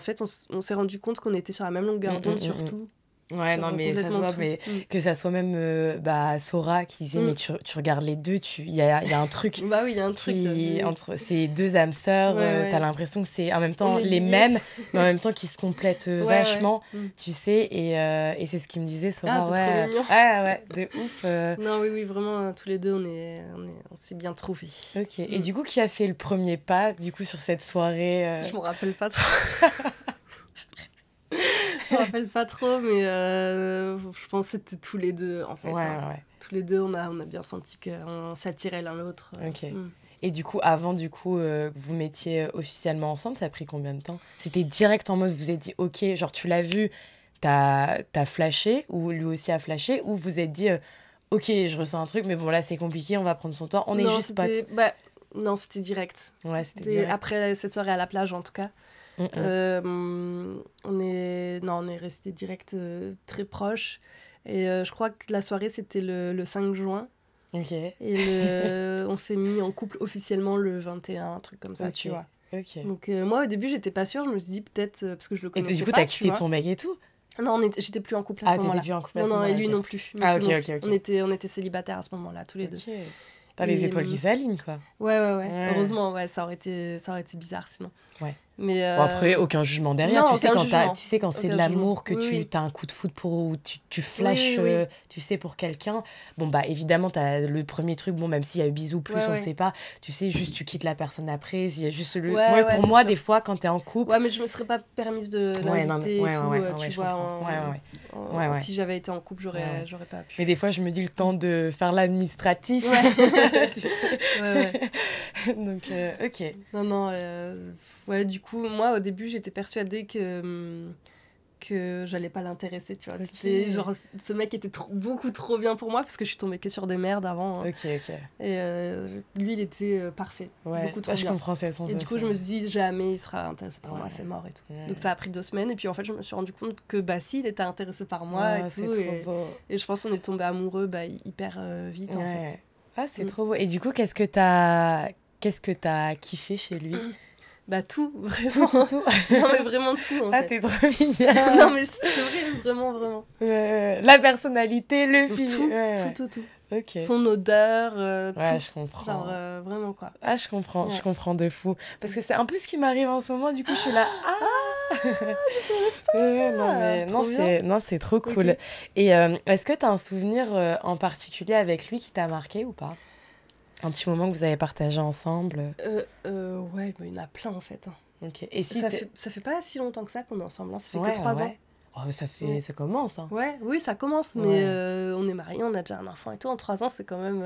s'est rendu compte qu'on était sur la même longueur d'onde sur tout. Non mais ça se voit, mais que ça soit même Sora qui disait mais tu regardes les deux, il y a un truc bah oui il y a un truc entre ces deux âmes sœurs, t'as l'impression que c'est en même temps les mêmes mais en même temps qu'ils se complètent vachement tu sais et c'est ce qu'il me disait Sora. C'est trop mignon. De ouf. Non oui vraiment tous les deux on s'est bien trouvés. Et du coup qui a fait le premier pas du coup sur cette soirée Je m'en rappelle pas trop. Je me rappelle pas trop, mais je pense que c'était tous les deux, en fait. Tous les deux, on a bien senti qu'on s'attirait l'un l'autre. Et du coup, avant que vous mettiez officiellement ensemble, ça a pris combien de temps ? C'était direct en mode, vous vous êtes dit, ok, genre tu l'as vu, t'as flashé, ou lui aussi a flashé, ou vous vous êtes dit, ok, je ressens un truc, mais bon là c'est compliqué, on va prendre son temps, on est juste potes. Non, c'était direct. C'était direct. Après cette soirée à la plage, en tout cas. On est resté direct très proches et je crois que la soirée c'était le 5 juin et on s'est mis en couple officiellement le 21, un truc comme ça, tu vois. Donc moi au début j'étais pas sûre, je me suis dit peut-être parce que je le connaissais pas. Et du coup t'as quitté ton mec et tout ? Non, j'étais plus en couple à ce moment-là. Plus en couple à ce moment-là. Non, et lui non plus. On était célibataires à ce moment-là tous les deux. T'as les étoiles qui s'alignent, quoi. Ouais. Heureusement, ça aurait été bizarre sinon. Mais après, aucun jugement derrière. Non, tu sais quand c'est de l'amour, que tu as un coup de foudre ou tu flashes, tu sais, pour quelqu'un. Bon, bah, évidemment, t'as le premier truc, bon, même s'il y a eu bisous plus, on ne sait pas. Tu sais, juste, tu quittes la personne après. Il y a juste le... pour moi, des fois, quand t'es en couple... Ouais, mais je me serais pas permise de l'inviter et tout, tu vois. Si j'avais été en couple, j'aurais pas pu. Mais des fois, je me dis le temps de faire l'administratif. Tu sais. Donc, ok. Non, du coup, moi, au début, j'étais persuadée que j'allais pas l'intéresser, tu vois. C'était genre, ce mec était beaucoup trop bien pour moi, parce que je suis tombée que sur des merdes avant. Hein. Et lui, il était parfait. Beaucoup trop bien. Je comprends cette sensation. Et du coup, je me suis dit, jamais il sera intéressé par moi, c'est mort et tout. Donc ça a pris 2 semaines, et puis en fait, je me suis rendu compte que, si, il était intéressé par moi et tout. Et je pense qu'on est tombé amoureux hyper vite, en fait. Ah, c'est trop beau. Et du coup, qu'est-ce que t'as kiffé chez lui ? Tout, vraiment. Tout. Non, mais vraiment tout, en fait. Ah, t'es trop mignonne. Non, mais c'est vrai, vraiment. La personnalité, le film. Tout. Son odeur, tout. Je comprends. Genre, vraiment, quoi. Ah, je comprends de fou. Parce que c'est un peu ce qui m'arrive en ce moment, du coup, je suis là... Non, c'est trop cool. Et est-ce que t'as un souvenir en particulier avec lui qui t'a marqué ou pas ? Un petit moment que vous avez partagé ensemble. Ouais, il y en a plein en fait. Et si ça fait pas si longtemps que ça qu'on est ensemble, hein. Ça fait que 3 ans. Oh, ça commence. Hein. Oui, ça commence, mais on est mariés, on a déjà un enfant et tout. En 3 ans, c'est quand même...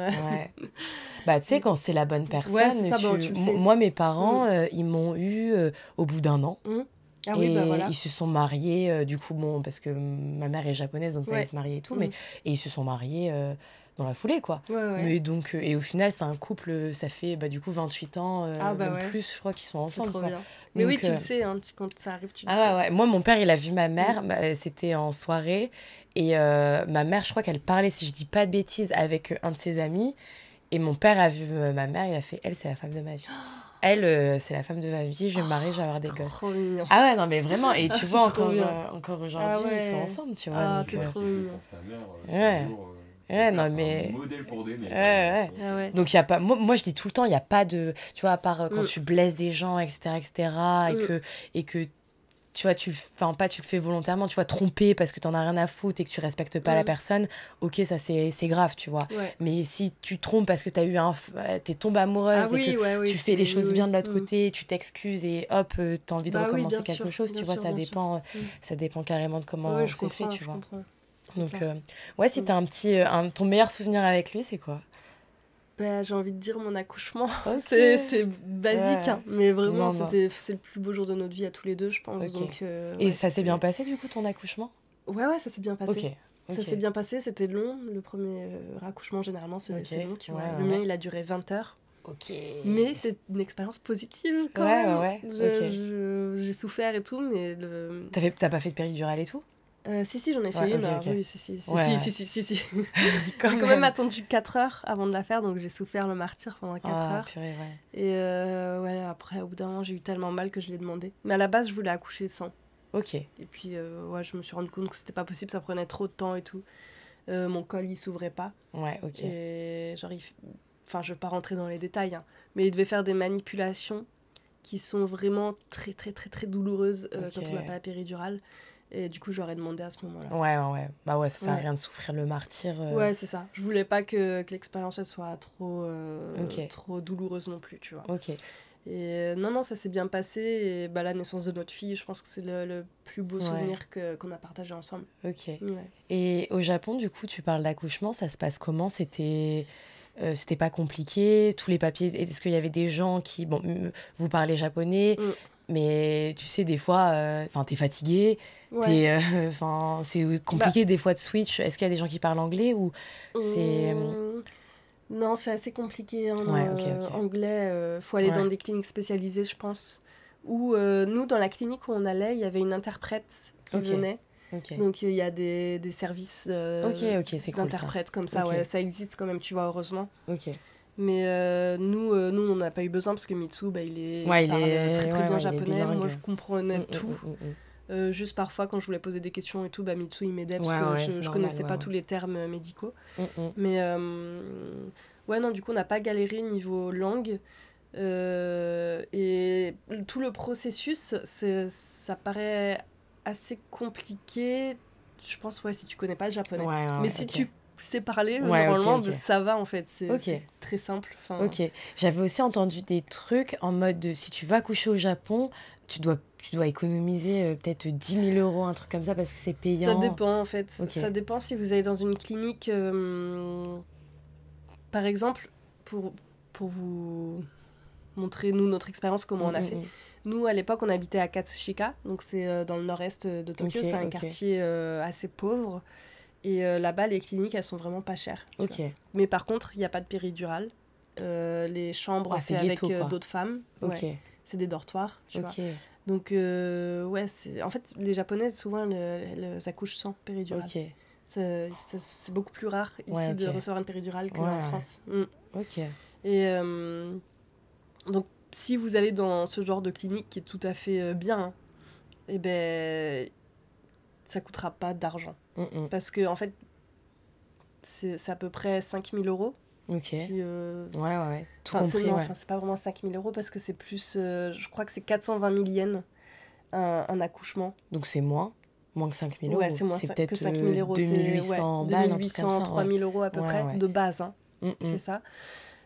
Bah, tu sais, quand c'est la bonne personne... c'est ça, tu le sais. Moi, mes parents, ils m'ont eu au bout d'1 an. Ah oui, voilà. Ils se sont mariés, du coup, parce que ma mère est japonaise, donc il fallait se marier et tout, et ils se sont mariés... dans la foulée, quoi. Mais donc, et au final, c'est un couple, ça fait du coup 28 ans, plus, je crois, qu'ils sont ensemble. C'est trop bien. Mais donc, tu le sais, hein, quand ça arrive, tu le sais. Ouais. Moi, mon père, il a vu ma mère, c'était en soirée, et ma mère, je crois qu'elle parlait, si je dis pas de bêtises, avec un de ses amis, et mon père a vu ma mère, il a fait, elle, c'est la femme de ma vie. Elle, c'est la femme de ma vie, je vais me marier, je vais avoir des gosses. Trop mignon. Ah ouais, non, mais vraiment, et tu vois, encore aujourd'hui, ils sont ensemble, tu vois. Ah, c'est trop mignon. Non, mais... un modèle pour des mecs. Donc, y a pas... moi, je dis tout le temps, il n'y a pas de... Tu vois, à part quand tu blesses des gens, etc., et que tu vois, enfin, pas tu le fais volontairement, tu vois, tromper parce que t'en as rien à foutre et que tu respectes pas la personne, ok, ça c'est grave, tu vois. Ouais. Mais si tu trompes parce que t'es tombée amoureuse et que tu fais les choses bien de l'autre côté, tu t'excuses et hop, t'as envie de recommencer quelque chose, tu vois, ça dépend carrément de comment c'est fait, tu vois. Donc, ouais, si t'as ton meilleur souvenir avec lui, c'est quoi? Bah, j'ai envie de dire mon accouchement. C'est basique, hein, mais vraiment, c'est le plus beau jour de notre vie à tous les deux, je pense. Donc, et ça s'est bien passé, du coup, ton accouchement? Ouais, ça s'est bien passé. Ça s'est bien passé, c'était long. Le premier accouchement, généralement, c'est long, tu vois. Le mien, il a duré 20 heures. Mais c'est une expérience positive, quand même. J'ai souffert et tout, mais... T'as pas fait de péridurale et tout? Si, j'en ai fait une. Oui, si. J'ai quand même attendu 4 heures avant de la faire, donc j'ai souffert le martyre pendant 4 heures. Purée, ouais. Et après, au bout d'un moment, j'ai eu tellement mal que je l'ai demandé. Mais à la base, je voulais accoucher sans. Ok. Et puis, je me suis rendu compte que c'était pas possible, ça prenait trop de temps et tout. Mon col, il s'ouvrait pas. Ouais, ok. Et genre, enfin, je vais pas rentrer dans les détails, hein, mais il devait faire des manipulations qui sont vraiment très, très, très, très douloureuses quand on n'a pas la péridurale. Et du coup, j'aurais demandé à ce moment-là. Ouais. Bah ouais, ça sert à rien de souffrir le martyre. Ouais, c'est ça. Je voulais pas que l'expérience elle soit trop douloureuse non plus, tu vois. Ok. Et non, ça s'est bien passé. Et la naissance de notre fille, je pense que c'est le plus beau souvenir qu'on a partagé ensemble. Ok. Ouais. Et au Japon, du coup, tu parles d'accouchement, ça se passe comment? C'était pas compliqué? Tous les papiers, est-ce qu'il y avait des gens qui... Bon, vous parlez japonais, mais tu sais, des fois, t'es fatigué, c'est compliqué des fois de switch. Est-ce qu'il y a des gens qui parlent anglais ou c'est... Non, c'est assez compliqué. Anglais, faut aller dans des cliniques spécialisées, je pense. Ou nous, dans la clinique où on allait, il y avait une interprète qui venait. Donc, il y a des services d'interprètes comme ça. Ouais, ça existe quand même, tu vois, heureusement. Mais nous, on n'a pas eu besoin parce que Mitsu, il parle très, très bien japonais. Moi, je comprenais tout. Juste parfois, quand je voulais poser des questions et tout, Mitsu, il m'aidait parce que je connaissais pas tous les termes médicaux. Mais non, du coup, on n'a pas galéré niveau langue. Et tout le processus, ça paraît assez compliqué, je pense, si tu connais pas le japonais. Mais si tu sais parler, normalement, ça va, en fait. C'est très simple. Ok. J'avais aussi entendu des trucs en mode de, si tu vas accoucher au Japon, tu dois économiser peut-être 10 000 €, un truc comme ça, parce que c'est payant. Ça dépend, en fait. Ça dépend si vous allez dans une clinique... Par exemple, pour vous montrer, nous, notre expérience, comment on a fait. Nous, à l'époque, on habitait à Katsushika, donc c'est dans le nord-est de Tokyo. C'est un quartier assez pauvre. Et là-bas, les cliniques, elles sont vraiment pas chères. Mais par contre, il n'y a pas de péridurale. Les chambres, c'est avec d'autres femmes. C'est des dortoirs, tu vois. Donc, en fait, les Japonaises, souvent, elles accouchent sans péridurale. C'est beaucoup plus rare ici de recevoir une péridurale qu'en France. Et donc, si vous allez dans ce genre de clinique qui est tout à fait bien, ça coûtera pas d'argent. Parce que, en fait, c'est à peu près 5 000 €. Tout compris, c'est pas vraiment 5 000 € parce que c'est plus... je crois que c'est 420 000 yens un accouchement. Donc c'est moins que 5 000 €. Ouais, c'est moins peut-être que 5 000 €. 2800 balles, 2800, 3 000 € à peu près, de base. Hein. C'est ça.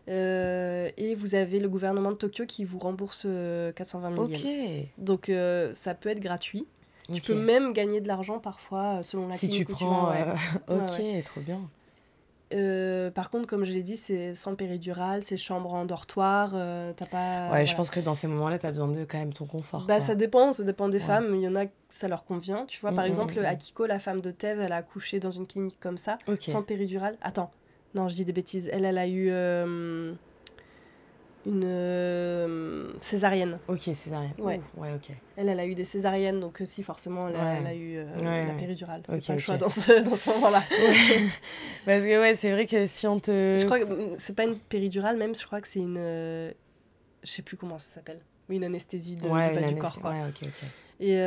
Et vous avez le gouvernement de Tokyo qui vous rembourse 420 000 yens. Donc ça peut être gratuit. Tu peux même gagner de l'argent parfois selon la clinique où tu vas. Trop bien. Par contre, comme je l'ai dit, c'est sans péridurale, c'est chambre en dortoir, t'as pas... je pense que dans ces moments-là, t'as besoin de quand même ton confort. Ça dépend des femmes. Il y en a, ça leur convient, tu vois. Par exemple, Akiko, la femme de Tev, elle a accouché dans une clinique comme ça, sans péridurale. Attends, non, je dis des bêtises. Elle a eu une césarienne. Césarienne. Ok. Elle a eu des césariennes, donc si, forcément, elle a eu la péridurale. Pas le choix dans ce moment-là. Parce que, c'est vrai que si on te... Je crois que c'est pas une péridurale, même, je crois que c'est une... je sais plus comment ça s'appelle. Une anesthésie du bas du corps, quoi. Et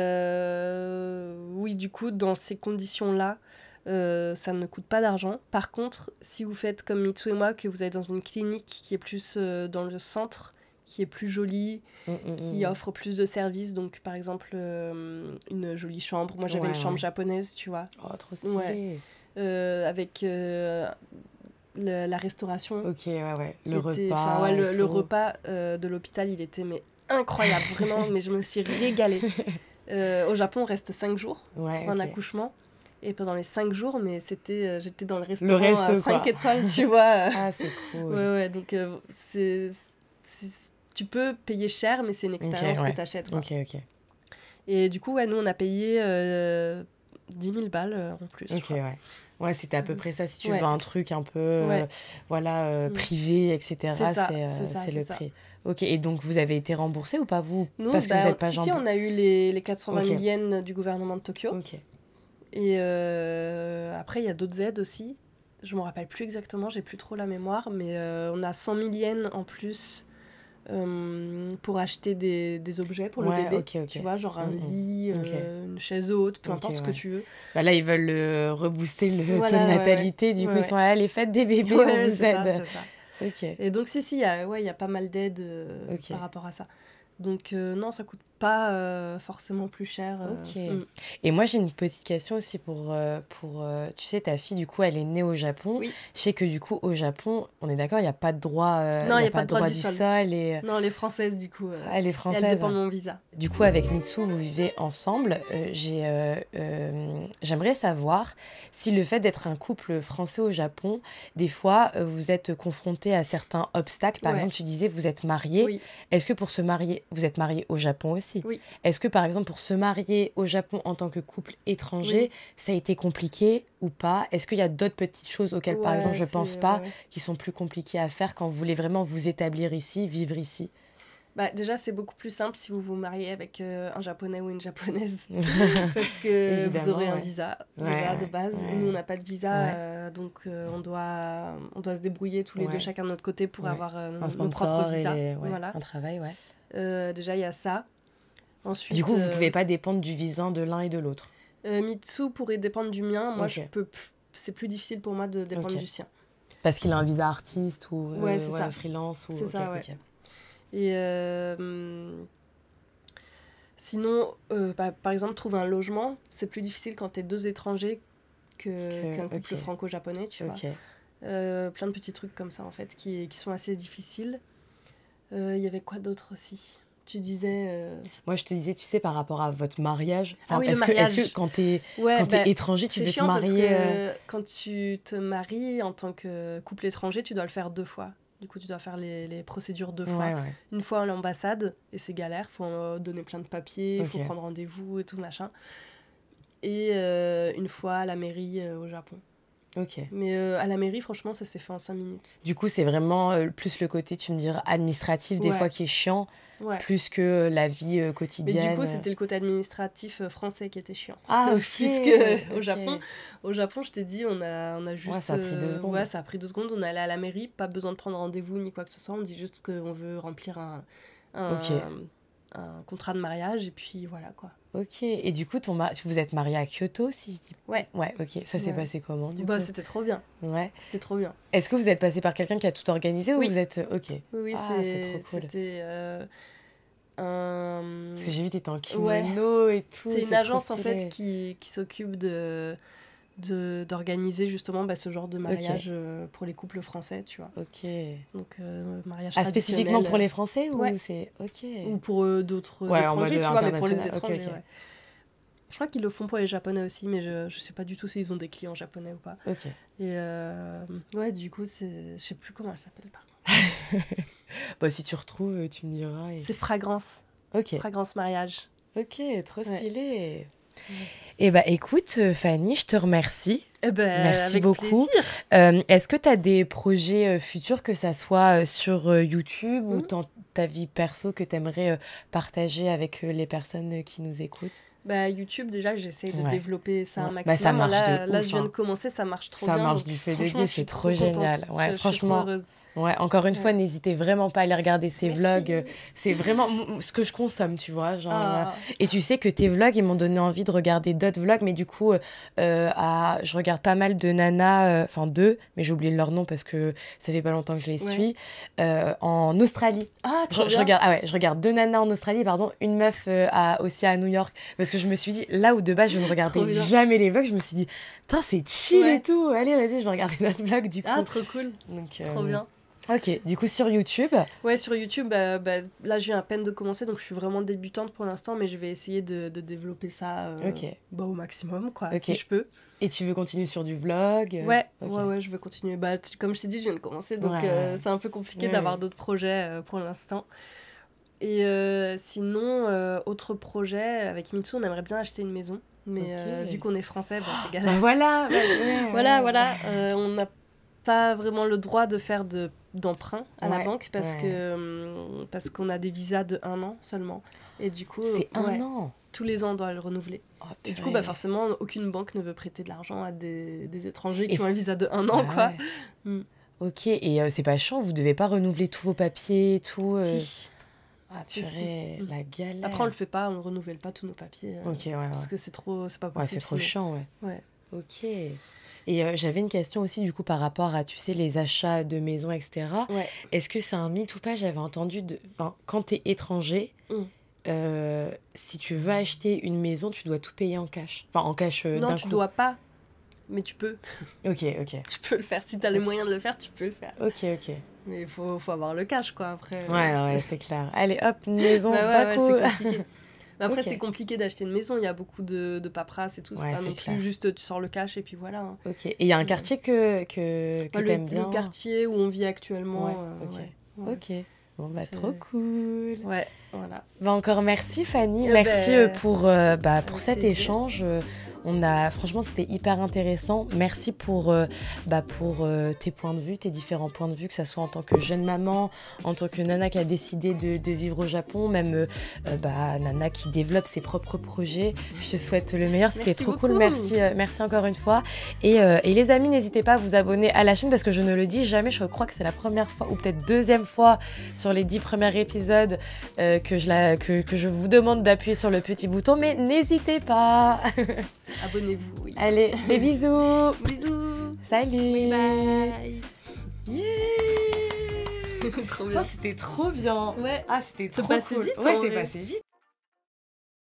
oui, du coup, dans ces conditions-là, ça ne coûte pas d'argent. Par contre, si vous faites comme Mitsu et moi, que vous allez dans une clinique qui est plus dans le centre, qui est plus jolie, qui offre plus de services. Donc, par exemple, une jolie chambre. Moi, j'avais une chambre japonaise, tu vois. Oh, trop stylé. Avec la restauration. Ok, le repas. Le repas de l'hôpital, il était incroyable, vraiment. Mais je me suis régalée. Au Japon, on reste 5 jours pour un accouchement. Et pendant les 5 jours, j'étais dans le restaurant à 5 étoiles, tu vois. Ah, c'est cool. Donc tu peux payer cher, mais c'est une expérience que tu achètes. Ok. Et du coup, nous, on a payé 10 000 balles en plus. Ok, ouais, c'était à peu près ça. Si tu veux un truc un peu privé, etc., c'est le prix. Ok, et donc vous avez été remboursé ou pas, vous? Nous, parce que vous n'êtes pas si, on a eu les 420 000 yens du gouvernement de Tokyo. Ok. Et après, il y a d'autres aides aussi. Je ne me rappelle plus exactement, j'ai plus trop la mémoire, mais on a 100 000 yens en plus pour acheter des objets pour le bébé. Tu vois, genre un lit, une chaise haute, peu importe ce que tu veux. Bah là, ils veulent rebooster le taux de natalité. Du coup, ils sont là, les fêtes des bébés, on vous aide. C'est ça. Et donc, il y a pas mal d'aides par rapport à ça. Donc, non, ça coûte pas forcément plus cher. Et moi, j'ai une petite question aussi pour tu sais, ta fille, du coup, elle est née au Japon. Oui. Je sais que, du coup, au Japon, on est d'accord, il n'y a pas de droit, non, il n'y a pas de droit du sol. Et... Non, les Françaises, du coup, les Françaises, elles dépendent de mon visa. Du coup, avec Mitsu, vous vivez ensemble. J'aimerais savoir si le fait d'être un couple français au Japon, des fois, vous êtes confrontés à certains obstacles. Par exemple, tu disais, vous êtes mariés. Oui. Est-ce que pour se marier, vous êtes mariés au Japon aussi? Oui. Est-ce que, par exemple, pour se marier au Japon en tant que couple étranger, ça a été compliqué ou pas? Est-ce qu'il y a d'autres petites choses auxquelles, par exemple, je ne pense pas, qui sont plus compliquées à faire quand vous voulez vraiment vous établir ici, vivre ici? Déjà, c'est beaucoup plus simple si vous vous mariez avec un Japonais ou une Japonaise. Parce que vous aurez un visa, déjà, de base. Nous, on n'a pas de visa, donc on doit se débrouiller tous les deux, chacun de notre côté, pour avoir nos propres visas. Un travail, déjà, il y a ça. Ensuite, du coup, vous ne pouvez pas dépendre du visa de l'un et de l'autre. Mitsu pourrait dépendre du mien. Moi, c'est plus difficile pour moi de dépendre du sien. Parce qu'il a un visa artiste ou ça. freelance. C'est ça, Et sinon, par exemple, trouver un logement, c'est plus difficile quand tu es 2 étrangers qu'un couple franco-japonais, tu vois. Plein de petits trucs comme ça, en fait, qui sont assez difficiles. Il y avait quoi d'autre aussi? Tu disais... Moi, je te disais, tu sais, par rapport à votre mariage. Le mariage. Est-ce que quand t'es étranger, tu veux te marier... Parce que quand tu te maries en tant que couple étranger, tu dois le faire 2 fois. Du coup, tu dois faire les procédures 2 fois. Une fois à l'ambassade, et c'est galère. Il faut donner plein de papiers, il faut prendre rendez-vous et tout, machin. Et une fois à la mairie au Japon. Mais à la mairie, franchement, ça s'est fait en 5 minutes. Du coup, c'est vraiment plus le côté, tu me dirais, administratif, des fois, qui est chiant, plus que la vie quotidienne. Mais du coup, c'était le côté administratif français qui était chiant. Ah, ok. Puisque au Japon, je t'ai dit, on a juste... ça a pris 2 secondes. Ça a pris 2 secondes. On est allé à la mairie, pas besoin de prendre rendez-vous ni quoi que ce soit. On dit juste qu'on veut remplir un contrat de mariage, et puis voilà, quoi. Ok, et du coup, vous êtes mariés à Kyoto, si je dis... Ouais, ok. Ça s'est passé comment, du coup? C'était trop bien. C'était trop bien. Est-ce que vous êtes passé par quelqu'un qui a tout organisé ou vous êtes... Ok. Oui, c'est trop cool. C'était Parce que j'ai vu, t'étais en kimono et tout. C'est une agence, en fait, qui s'occupe d'organiser justement ce genre de mariage pour les couples français, tu vois. Donc, mariage traditionnel. Spécifiquement pour les Français ou c'est... Ou pour d'autres étrangers, tu vois, mais pour les étrangers, Je crois qu'ils le font pour les Japonais aussi, mais je sais pas du tout s'ils ont des clients japonais ou pas. Et du coup, je sais plus comment elle s'appelle, par contre. Si tu retrouves, tu me diras. C'est Fragrance. Fragrance mariage. Ok, trop stylé. Et écoute, Fanny, je te remercie. Merci beaucoup. Est-ce que tu as des projets futurs, que ça soit sur YouTube ou ta vie perso, que tu aimerais partager avec les personnes qui nous écoutent? YouTube, déjà, j'essaie de développer ça un maximum. Ça marche là, je viens de commencer, ça marche trop bien. Ça marche du fait de Dieu, c'est trop génial. Franchement, Ouais, encore une fois, n'hésitez vraiment pas à aller regarder ses vlogs. C'est vraiment ce que je consomme, tu vois. Genre, et tu sais que tes vlogs, ils m'ont donné envie de regarder d'autres vlogs, mais du coup, je regarde pas mal de nanas, enfin deux, mais j'ai oublié leur nom parce que ça fait pas longtemps que je les suis, en Australie. Ah, trop bien. Je regarde deux nanas en Australie, pardon, une meuf aussi à New York, parce que je me suis dit, là où de base je ne regardais jamais les vlogs, je me suis dit, putain, c'est chill et tout, allez, vas-y, je vais regarder notre vlog du coup. Ah, trop cool. Donc, trop bien. Ok, du coup sur YouTube. Ouais, sur YouTube, là je viens à peine de commencer, donc je suis vraiment débutante pour l'instant, mais je vais essayer de développer ça au maximum, quoi, si je peux. Et tu veux continuer sur du vlog? Ouais, je veux continuer. Comme je t'ai dit, je viens de commencer, donc c'est un peu compliqué d'avoir d'autres projets pour l'instant. Et sinon, autre projet, avec Mitsu, on aimerait bien acheter une maison, mais vu qu'on est français, c'est galère. Voilà. On n'a pas vraiment le droit de faire d'emprunt à la banque parce qu'on a des visas de 1 an seulement. Et du coup, c'est 1 an. Tous les ans, on doit le renouveler. Et du coup, forcément, aucune banque ne veut prêter de l'argent à des étrangers qui ont un visa de 1 an, quoi. Ok, et c'est pas chiant, vous devez pas renouveler tous vos papiers et tout Si. Ah purée, la galère. Après, on le fait pas, on ne renouvelle pas tous nos papiers. Parce que c'est pas possible. Ouais, c'est trop chiant, ouais. Ok. Et j'avais une question aussi, du coup, par rapport à, tu sais, les achats de maisons, etc. Ouais. Est-ce que c'est un mythe ou pas? J'avais entendu, quand t'es étranger, si tu veux acheter une maison, tu dois tout payer en cash. Enfin, en cash d'un coup. Non, tu dois pas, mais tu peux. Ok. Tu peux le faire. Si t'as les moyens de le faire, tu peux le faire. Ok. Mais il faut avoir le cash, quoi, après. Ouais, c'est clair. Allez, hop, maison, d'un coup. C'est compliqué. Mais après, c'est compliqué d'acheter une maison. Il y a beaucoup de paperasse et tout. C'est pas non plus juste tu sors le cash et puis voilà. Hein. Ok. Et il y a un quartier que t'aimes bien? Le quartier où on vit actuellement. Ok. Bon, trop cool. Ouais, voilà. Encore merci, Fanny. Merci pour cet échange. Franchement, c'était hyper intéressant. Merci pour tes points de vue, tes différents points de vue, que ce soit en tant que jeune maman, en tant que nana qui a décidé de vivre au Japon, même nana qui développe ses propres projets. Je te souhaite le meilleur, c'était trop cool. Merci encore une fois. Et les amis, n'hésitez pas à vous abonner à la chaîne parce que je ne le dis jamais, je crois que c'est la première fois ou peut-être deuxième fois sur les 10 premiers épisodes que je vous demande d'appuyer sur le petit bouton, mais n'hésitez pas. Abonnez-vous, oui. Allez, des bisous. Bisous. Salut. Oui, bye. Trop bien. C'était trop bien. Ouais. C'était trop cool. passé vite. Ouais, c'est passé vite.